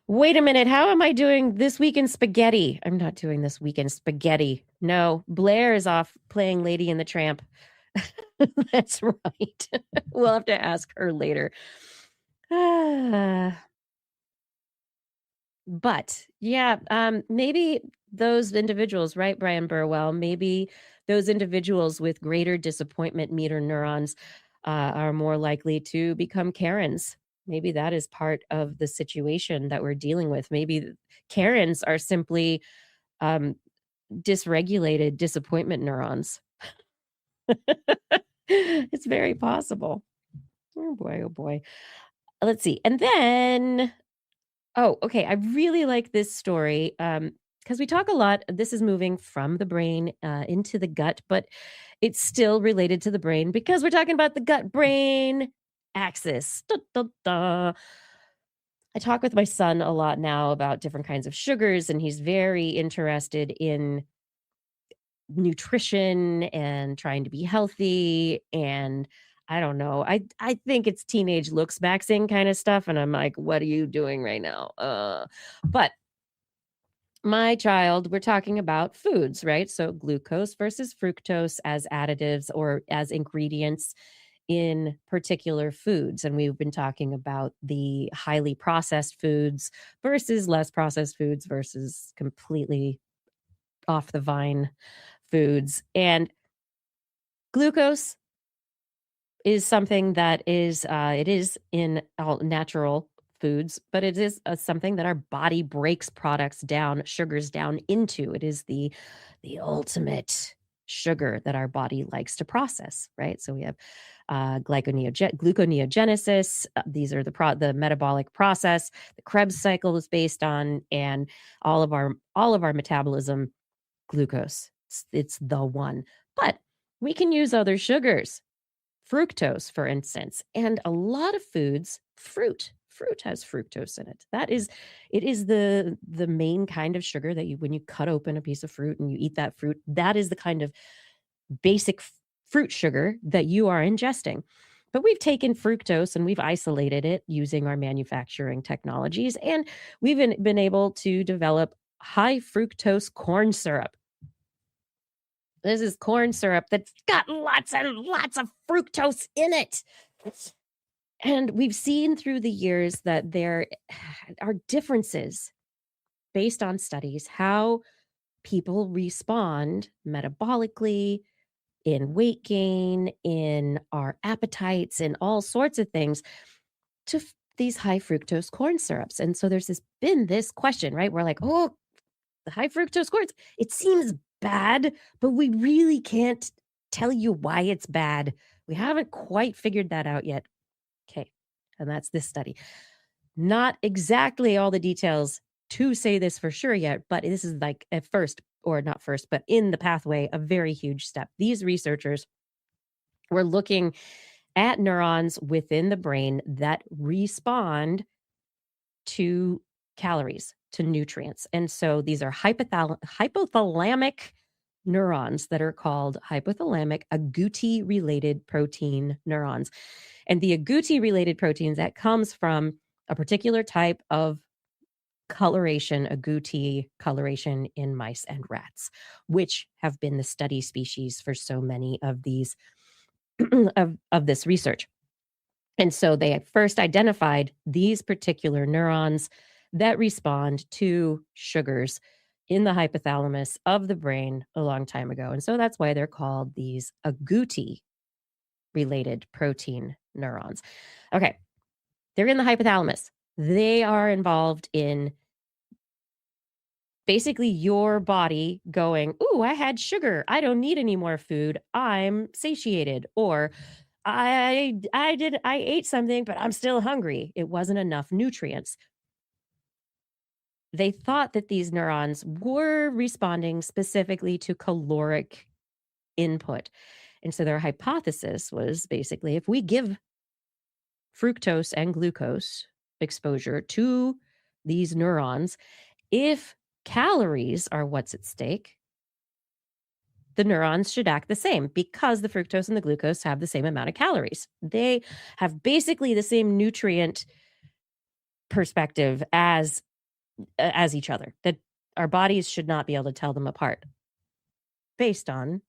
Wait a minute. How am I doing this week in spaghetti? I'm not doing this week in spaghetti. No, Blair is off playing Lady and the Tramp. That's right. We'll have to ask her later. But yeah, maybe those individuals, right, Brian Burwell, maybe those individuals with greater disappointment meter neurons are more likely to become Karens. Maybe that is part of the situation that we're dealing with. Maybe Karens are simply dysregulated disappointment neurons. It's very possible. Oh boy, oh boy. Let's see. And then, oh, okay. I really like this story. because we talk a lot, this is moving from the brain into the gut, but it's still related to the brain because we're talking about the gut brain axis. Da, da, da. I talk with my son a lot now about different kinds of sugars, and he's very interested in nutrition and trying to be healthy. And I don't know. I think it's teenage looks maxing kind of stuff. And I'm like, what are you doing right now? But my child, we're talking about foods, right? So glucose versus fructose as additives or as ingredients in particular foods. And we've been talking about the highly processed foods versus less processed foods versus completely off the vine foods. And glucose is something that is it is in all natural foods, but it is something that our body breaks products down, sugars down into. It is the ultimate sugar that our body likes to process, right? So we have gluconeogenesis. These are the metabolic process the Krebs cycle is based on, and all of our metabolism. Glucose, it's the one, but we can use other sugars, fructose, for instance, and a lot of foods, fruit has fructose in it. It is the main kind of sugar that you when you cut open a piece of fruit and you eat that fruit, that is the kind of basic fruit sugar that you are ingesting. But we've taken fructose and we've isolated it using our manufacturing technologies, and we've been able to develop high fructose corn syrup. This is corn syrup that's got lots and lots of fructose in it. And we've seen through the years that there are differences based on studies how people respond metabolically, in weight gain, in our appetites, in all sorts of things to these high fructose corn syrups. And so been this question, right? We're like, oh, the high fructose corn, it seems bad, but we really can't tell you why it's bad. We haven't quite figured that out yet. Okay. And that's this study. Not exactly all the details to say this for sure yet, but this is like at first, or not first, but in the pathway, a very huge step. These researchers were looking at neurons within the brain that respond to calories, to nutrients. And so these are hypothalamic neurons that are called hypothalamic agouti-related protein neurons. And the agouti-related proteins, that comes from a particular type of coloration, agouti coloration in mice and rats, which have been the study species for so many of these of this research. And so they had first identified these particular neurons that respond to sugars in the hypothalamus of the brain a long time ago. And so that's why they're called these agouti related protein neurons. Okay. They're in the hypothalamus. They are involved in basically your body going, "Ooh, I had sugar. I don't need any more food. I'm satiated." Or I ate something, but I'm still hungry. It wasn't enough nutrients. They thought that these neurons were responding specifically to caloric input. And so their hypothesis was basically if we give fructose and glucose exposure to these neurons, if calories are what's at stake, the neurons should act the same because the fructose and the glucose have the same amount of calories. They have basically the same nutrient perspective as each other, that our bodies should not be able to tell them apart based on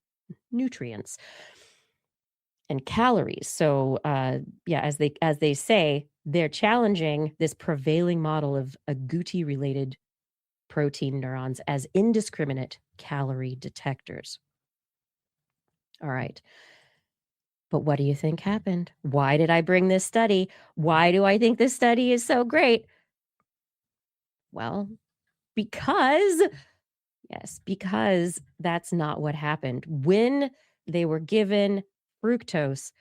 nutrients and calories. So as they say, they're challenging this prevailing model of agouti related protein neurons as indiscriminate calorie detectors. All right. But what do you think happened? Why did I bring this study? Why do I think this study is so great? Well, because that's not what happened. When they were given fructose,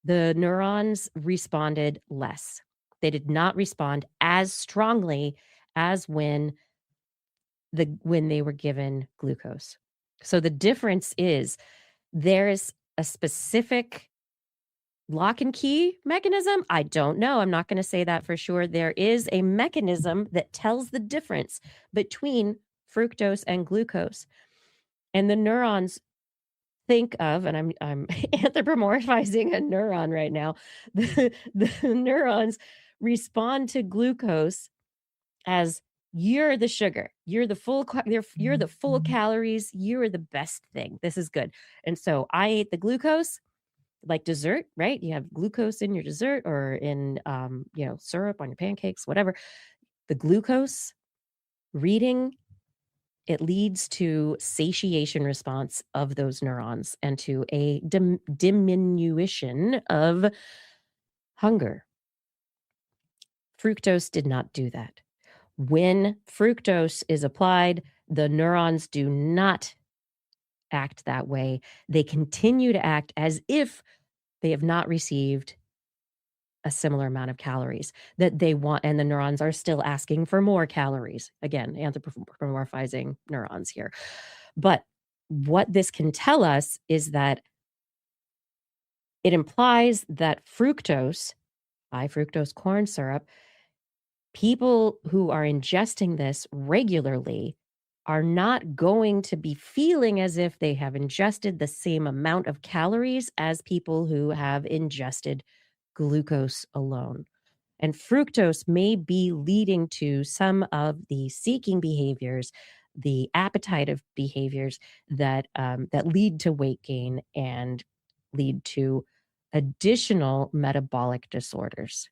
the neurons responded less. They did not respond as strongly as when when they were given glucose. So the difference is there's a specific lock and key mechanism. I don't know. I'm not going to say that for sure. There is a mechanism that tells the difference between fructose and glucose. And the neurons think of, and I'm anthropomorphizing a neuron right now. The neurons respond to glucose as you're the sugar, you're the you're the full calories, you're the best thing. This is good. And so I ate the glucose like dessert, right? You have glucose in your dessert or in syrup on your pancakes, whatever. The glucose reading, it leads to satiation response of those neurons and to a diminution of hunger. Fructose did not do that. When fructose is applied, the neurons do not act that way. They continue to act as if they have not received a similar amount of calories that they want, and the neurons are still asking for more calories. Again, anthropomorphizing neurons here. But what this can tell us is that it implies that fructose, high fructose corn syrup, people who are ingesting this regularly are not going to be feeling as if they have ingested the same amount of calories as people who have ingested glucose alone. And fructose may be leading to some of the seeking behaviors, the appetitive behaviors that lead to weight gain and lead to additional metabolic disorders.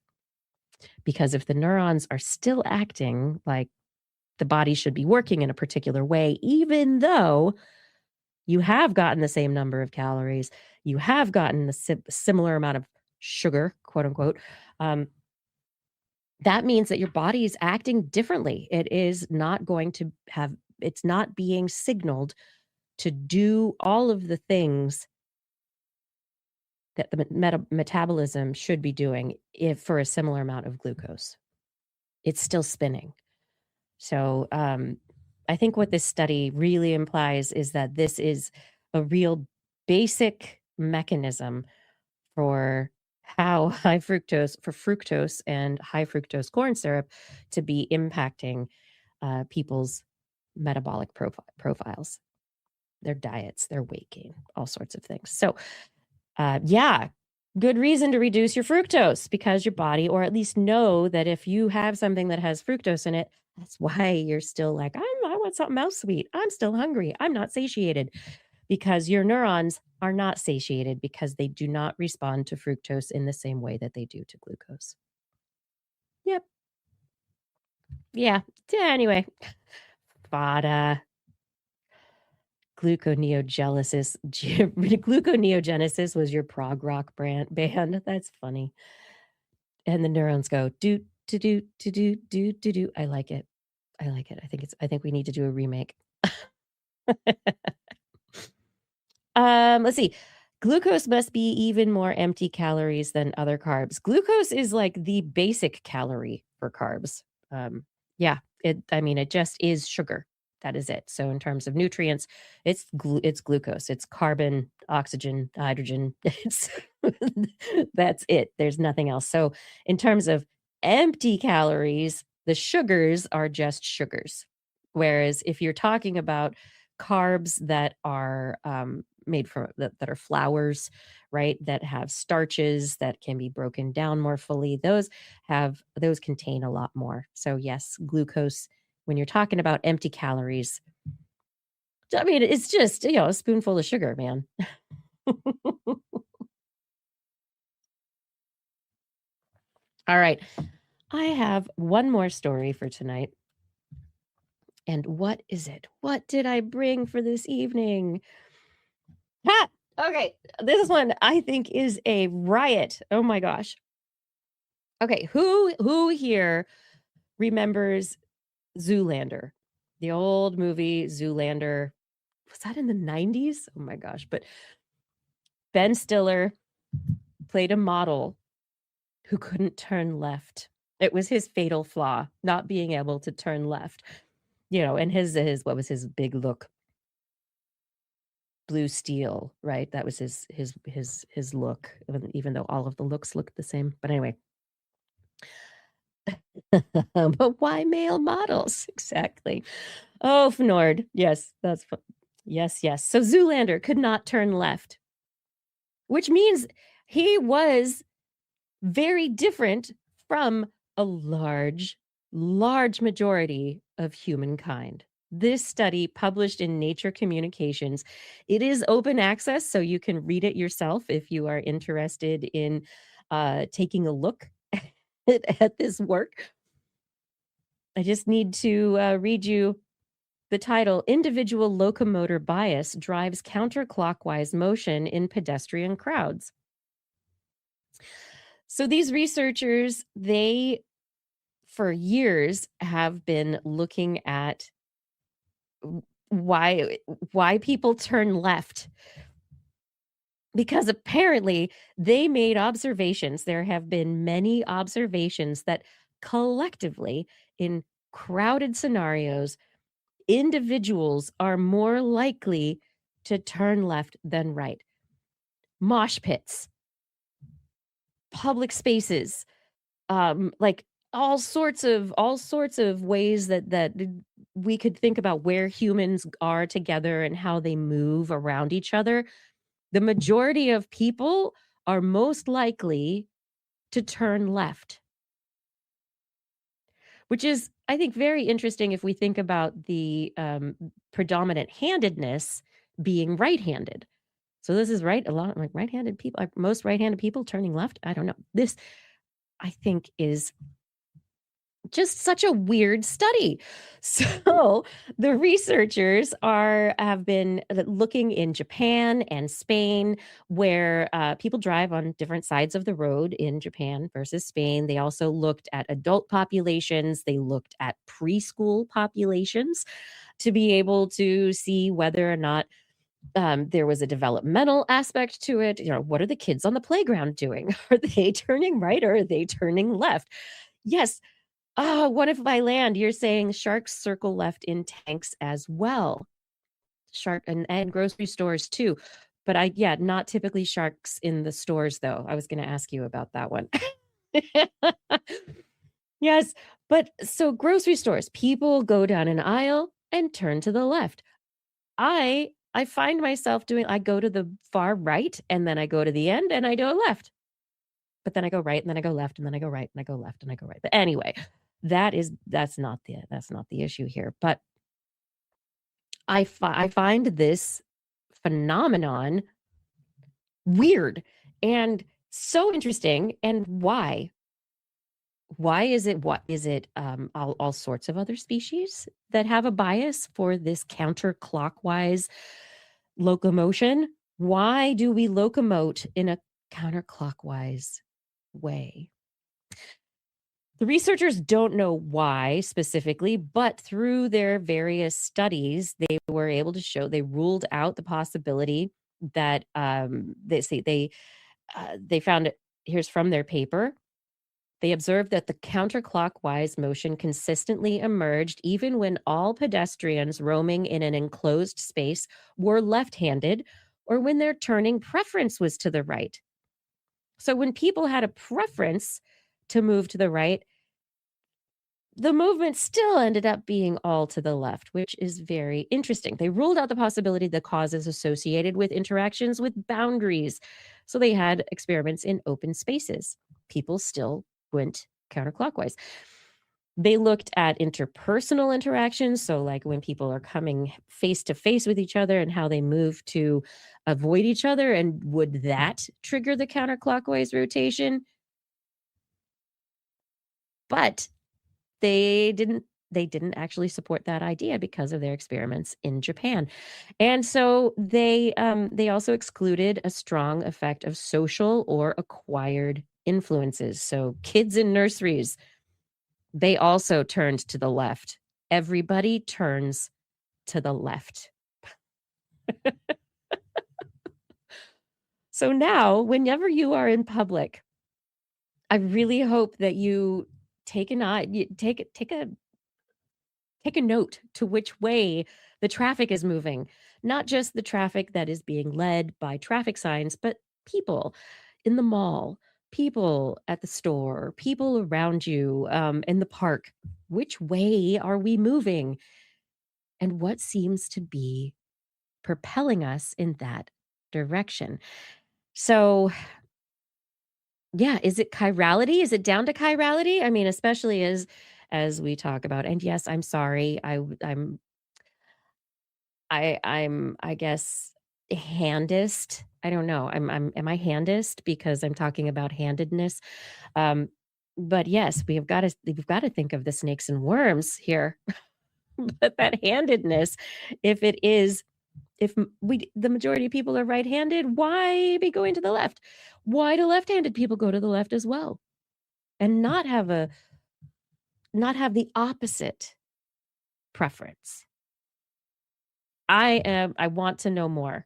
Because if the neurons are still acting like the body should be working in a particular way, even though you have gotten the same number of calories, you have gotten the similar amount of sugar, quote unquote, that means that your body is acting differently. It is not going to have, it's not being signaled to do all of the things that the metabolism should be doing if for a similar amount of glucose. It's still spinning. So I think what this study really implies is that this is a real basic mechanism for how fructose and high fructose corn syrup to be impacting people's metabolic profiles, their diets, their weight gain, all sorts of things. So good reason to reduce your fructose, because your body, or at least know that if you have something that has fructose in it, that's why you're still like, I want something else sweet. I'm still hungry. I'm not satiated, because your neurons are not satiated because they do not respond to fructose in the same way that they do to glucose. Yep. Yeah. Anyway, fada. Gluconeogenesis was your prog rock band. That's funny. And the neurons go do to do to do do to do. I like it. I think we need to do a remake. Let's see. Glucose must be even more empty calories than other carbs. Glucose is like the basic calorie for carbs. It just is sugar. That is it. So in terms of nutrients, it's glucose. It's carbon, oxygen, hydrogen. That's it. There's nothing else. So in terms of empty calories, the sugars are just sugars. Whereas if you're talking about carbs that are made from that are flours, right, that have starches that can be broken down more fully, those contain a lot more. So yes, glucose, when you're talking about empty calories, I mean, it's just, a spoonful of sugar, man. All right. I have one more story for tonight. And what is it? What did I bring for this evening? Okay. This one I think is a riot. Oh my gosh. Okay. Who here remembers Zoolander? The old movie Zoolander. Was that in the 90s? Oh my gosh. But Ben Stiller played a model who couldn't turn left. It was his fatal flaw, not being able to turn left. and his what was his big look? Blue steel, right? That was his look, even though all of the looks looked the same. But anyway. But why male models? Exactly. Oh, Fnord. Yes, that's yes, yes. So Zoolander could not turn left, which means he was very different from a large majority of humankind. This study, published in Nature Communications, it is open access, so you can read it yourself if you are interested in taking a look at this work. I just need to read you the title. Individual locomotor bias drives counterclockwise motion in pedestrian crowds. So these researchers, they for years have been looking at why people turn left, because apparently they made observations. There have been many observations that collectively, in crowded scenarios, individuals are more likely to turn left than right. Mosh pits, public spaces, like all sorts of ways that we could think about where humans are together and how they move around each other. The majority of people are most likely to turn left, which is, I think, very interesting if we think about the predominant handedness being right-handed. So this is right, a lot like right-handed people, like most right-handed people turning left. I don't know. This, I think, is just such a weird study. So the researchers have been looking in Japan and Spain, where people drive on different sides of the road in Japan versus Spain. They also looked at adult populations. They looked at preschool populations to be able to see whether or not there was a developmental aspect to it. What are the kids on the playground doing? Are they turning right or are they turning left? Yes. What if by land you're saying sharks circle left in tanks as well? Shark and grocery stores too. But not typically sharks in the stores though. I was going to ask you about that one. Yes, but so grocery stores, people go down an aisle and turn to the left. I find myself I go to the far right and then I go to the end and I go left. But then I go right and then I go left and then I go right and I go left and I go right. But anyway, that's not the issue here. But I find this phenomenon weird and so interesting. And why? Why is it? What is it? All sorts of other species that have a bias for this counterclockwise locomotion. Why do we locomote in a counterclockwise way? The researchers don't know why specifically, but through their various studies, they were able to show, they ruled out the possibility that they found it. Here's from their paper. They observed that the counterclockwise motion consistently emerged even when all pedestrians roaming in an enclosed space were left-handed or when their turning preference was to the right. So when people had a preference to move to the right, the movement still ended up being all to the left, which is very interesting. They ruled out the possibility the causes associated with interactions with boundaries. So they had experiments in open spaces. People still went counterclockwise. They looked at interpersonal interactions. So like when people are coming face to face with each other and how they move to avoid each other. And would that trigger the counterclockwise rotation? But they didn't actually support that idea because of their experiments in Japan. And so they also excluded a strong effect of social or acquired influences. So kids in nurseries, they also turned to the left. Everybody turns to the left. So now, whenever you are in public, I really hope that you take a take a note to which way the traffic is moving, not just the traffic that is being led by traffic signs, but people in the mall, people at the store, people around you in the park. Which way are we moving? And what seems to be propelling us in that direction? So, yeah, is it chirality? Is it down to chirality? I mean, especially as we talk about, and yes, I'm sorry. I'm I guess handist. I don't know. Am I handist because I'm talking about handedness? Um but yes, we've got to think of the snakes and worms here. But that handedness, if it is if the majority of people are right-handed, why be going to the left? Why do left-handed people go to the left as well and not have the opposite preference? I want to know more.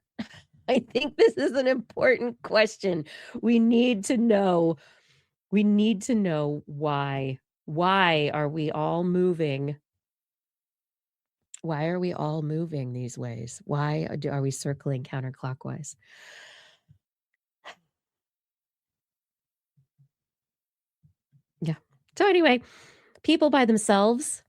I think this is an important question. We need to know. We need to know why. Why are we all moving? Why are we all moving these ways? Why are we circling counterclockwise? Yeah. So anyway, people by themselves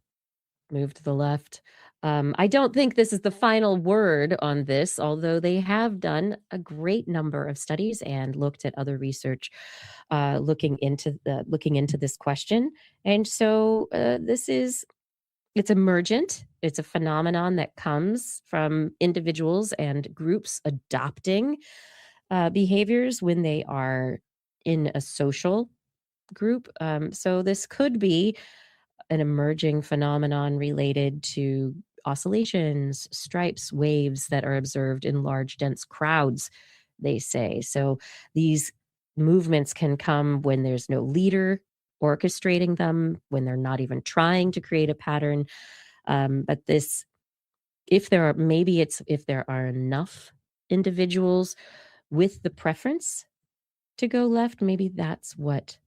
move to the left. I don't think this is the final word on this, although they have done a great number of studies and looked at other research looking into this question. And so it's emergent. It's a phenomenon that comes from individuals and groups adopting behaviors when they are in a social group. So this could be an emerging phenomenon related to oscillations, stripes, waves that are observed in large, dense crowds, they say. So these movements can come when there's no leader orchestrating them, when they're not even trying to create a pattern. But this, if there are, maybe it's if there are enough individuals with the preference to go left, maybe that's what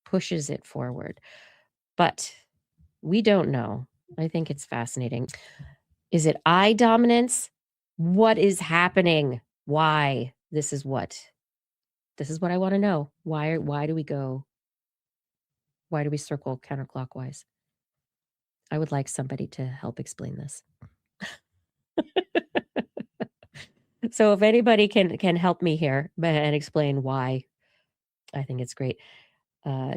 pushes it forward. But we don't know. I think it's fascinating. Is it I dominance? What is happening? Why? This is what I want to know. Why do we go? Why do we circle counterclockwise? I would like somebody to help explain this. So if anybody can help me here and explain why, I think it's great.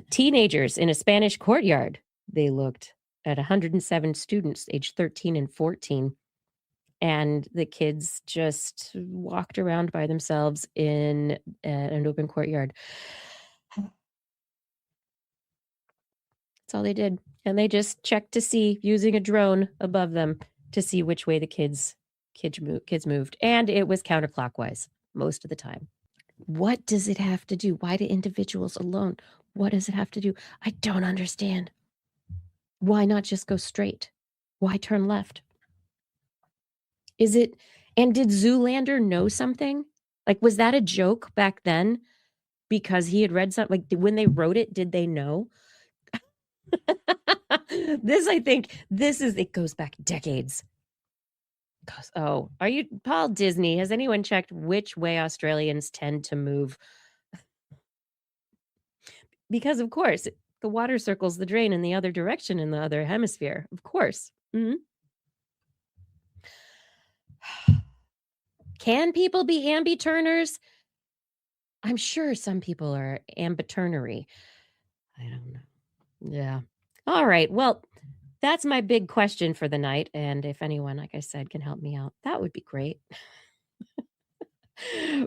Teenagers in a Spanish courtyard. They looked at 107 students aged 13 and 14. And the kids just walked around by themselves in an open courtyard. That's all they did. And they just checked to see, using a drone above them, to see which way the kids moved. And it was counterclockwise most of the time. What does it have to do? Why do individuals alone? What does it have to do? I don't understand. Why not just go straight? Why turn left? Is it, and did Zoolander know something? Like, was that a joke back then? Because he had read something, like, when they wrote it, did they know? I think, it goes back decades. Oh, are you, Paul Disney, has anyone checked which way Australians tend to move? Because, of course, the water circles the drain in the other direction in the other hemisphere. Of course. Mm-hmm. Can people be ambi-turners? I'm sure some people are ambiturnary. I don't know. Yeah. All right. Well, that's my big question for the night. And if anyone, like I said, can help me out, that would be great.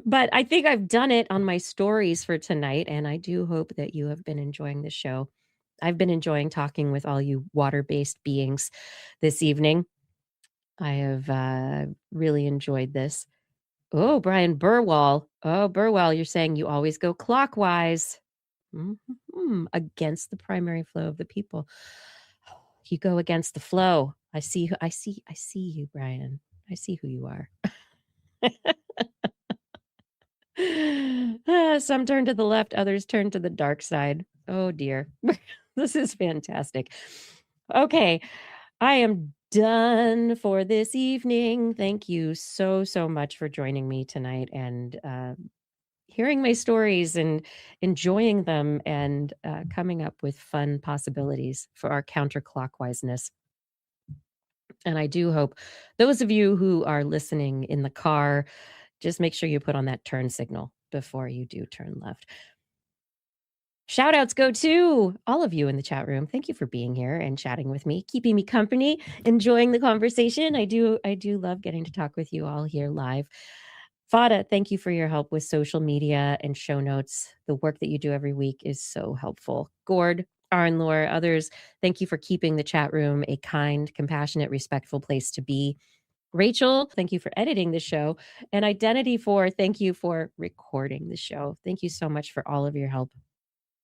But I think I've done it on my stories for tonight. And I do hope that you have been enjoying the show. I've been enjoying talking with all you water-based beings this evening. I have really enjoyed this. Oh, Brian Burwell. Oh, Burwell, you're saying you always go clockwise. Against the primary flow of the people. You go against the flow. I see you, Brian. I see who you are. Some turn to the left, others turn to the dark side. Oh dear. This is fantastic. Okay. I am done for this evening. Thank you so much for joining me tonight and hearing my stories and enjoying them and coming up with fun possibilities for our counterclockwiseness. And I do hope those of you who are listening in the car, just make sure you put on that turn signal before you do turn left. Shout outs go to all of you in the chat room. Thank you for being here and chatting with me, keeping me company, enjoying the conversation. I do love getting to talk with you all here live. Fada, thank you for your help with social media and show notes. The work that you do every week is so helpful. Gord, Arnlore, others, thank you for keeping the chat room a kind, compassionate, respectful place to be. Rachel, thank you for editing the show. And Identity 4, thank you for recording the show. Thank you so much for all of your help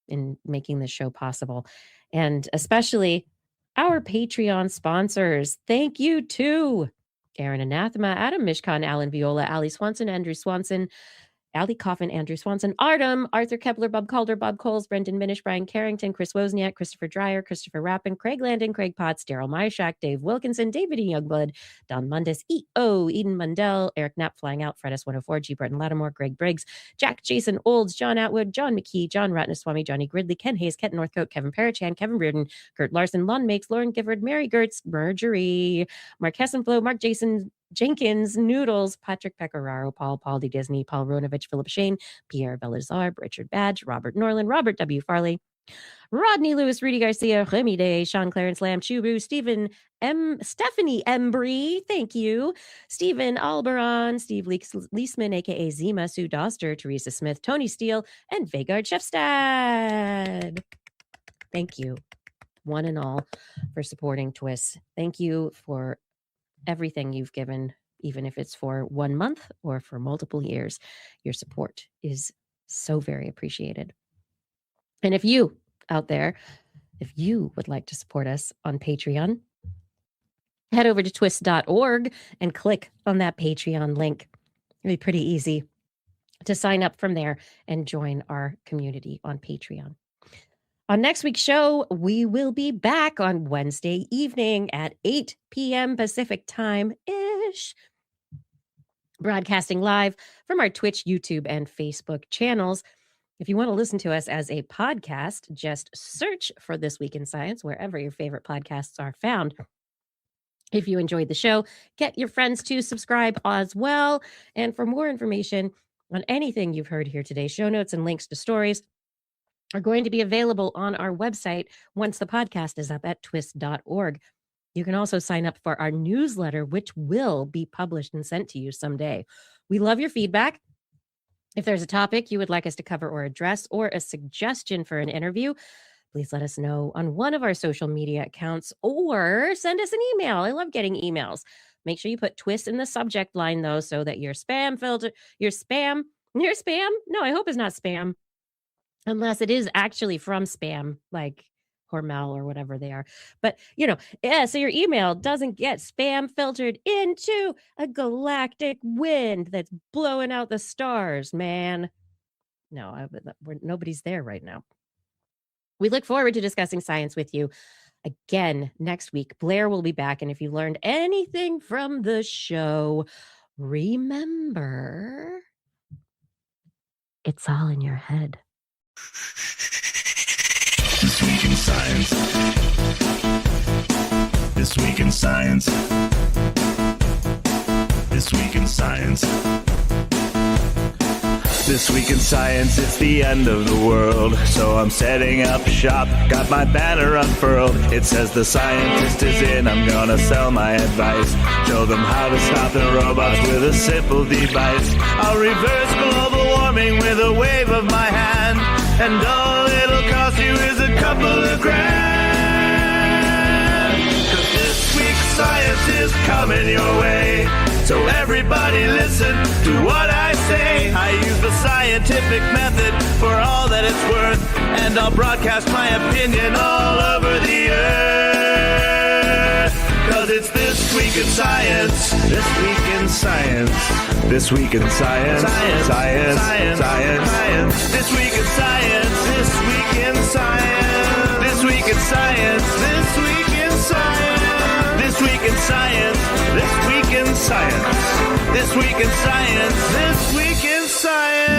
in making this show possible. And especially our Patreon sponsors. Thank you to Aaron Anathema, Adam Mishkan, Alan Viola, Ali Swanson, Andrew Swanson, Ali Coffin, Andrew Swanson, Artem, Arthur Kepler, Bob Calder, Bob Coles, Brendan Minish, Brian Carrington, Chris Wozniak, Christopher Dreyer, Christopher Rappin, Craig Landon, Craig Potts, Daryl Myshak, Dave Wilkinson, David E. Youngblood, Don Mundis, E.O., Eden Mundell, Eric Knapp, Flying Out, Fred S104, G. Breton Lattimore, Greg Briggs, Jack Jason Olds, John Atwood, John McKee, John Ratnaswamy, Johnny Gridley, Ken Hayes, Kent Northcote, Kevin Parachan, Kevin Reardon, Kurt Larson, Lon Makes, Lauren Gifford, Mary Gertz, Marjorie, Mark Hessenflow, Mark Jason Jenkins, Noodles, Patrick Pecoraro, Paul D. Disney, Paul Ronovich, Philip Shane, Pierre Belazar, Richard Badge, Robert Norland, Robert W. Farley, Rodney Lewis, Rudy Garcia, Remy Day, Sean Clarence Lamb, Chubu, Stephanie Embry, thank you, Stephen Alberon, Steve Leisman, aka Zima, Sue Doster, Teresa Smith, Tony Steele, and Vegard Shefstad. Thank you, one and all, for supporting TWIS. Thank you for everything you've given, even if it's for 1 month or for multiple years. Your support is so very appreciated. And if you out there, if you would like to support us on Patreon, head over to twist.org and click on that Patreon link. It'll be pretty easy to sign up from there and join our community on Patreon. On next week's show, we will be back on Wednesday evening at 8 p.m. Pacific time-ish, broadcasting live from our Twitch, YouTube, and Facebook channels. If you want to listen to us as a podcast, just search for This Week in Science wherever your favorite podcasts are found. If you enjoyed the show, get your friends to subscribe as well. And for more information on anything you've heard here today, show notes and links to stories are going to be available on our website once the podcast is up at twist.org. You can also sign up for our newsletter, which will be published and sent to you someday. We love your feedback. If there's a topic you would like us to cover or address, or a suggestion for an interview, please let us know on one of our social media accounts or send us an email. I love getting emails. Make sure you put TWIS in the subject line, though, so that your spam filter, your spam? No, I hope it's not spam. Unless it is actually from spam, like Hormel or whatever they are. But, so your email doesn't get spam filtered into a galactic wind that's blowing out the stars, man. No, nobody's there right now. We look forward to discussing science with you again next week. Blair will be back. And if you learned anything from the show, remember, it's all in your head. This Week in Science. This Week in Science. This Week in Science. This Week in Science, it's the end of the world. So I'm setting up shop, got my banner unfurled. It says the scientist is in, I'm gonna sell my advice. Show them how to stop the robots with a simple device. I'll reverse global warming with a wave of my hand. And all it'll cost you is a couple of grand. 'Cause this week's science is coming your way. So everybody listen to what I say. I use the scientific method for all that it's worth. And I'll broadcast my opinion all over the earth. 'Cause it's This Week in Science. This Week in Science. This Week in Science. Science. Science. Science. Science. Science. This Week in Science. This Week in Science. This Week in Science. This Week in Science. in science. This week in science. This week in science. This week in science.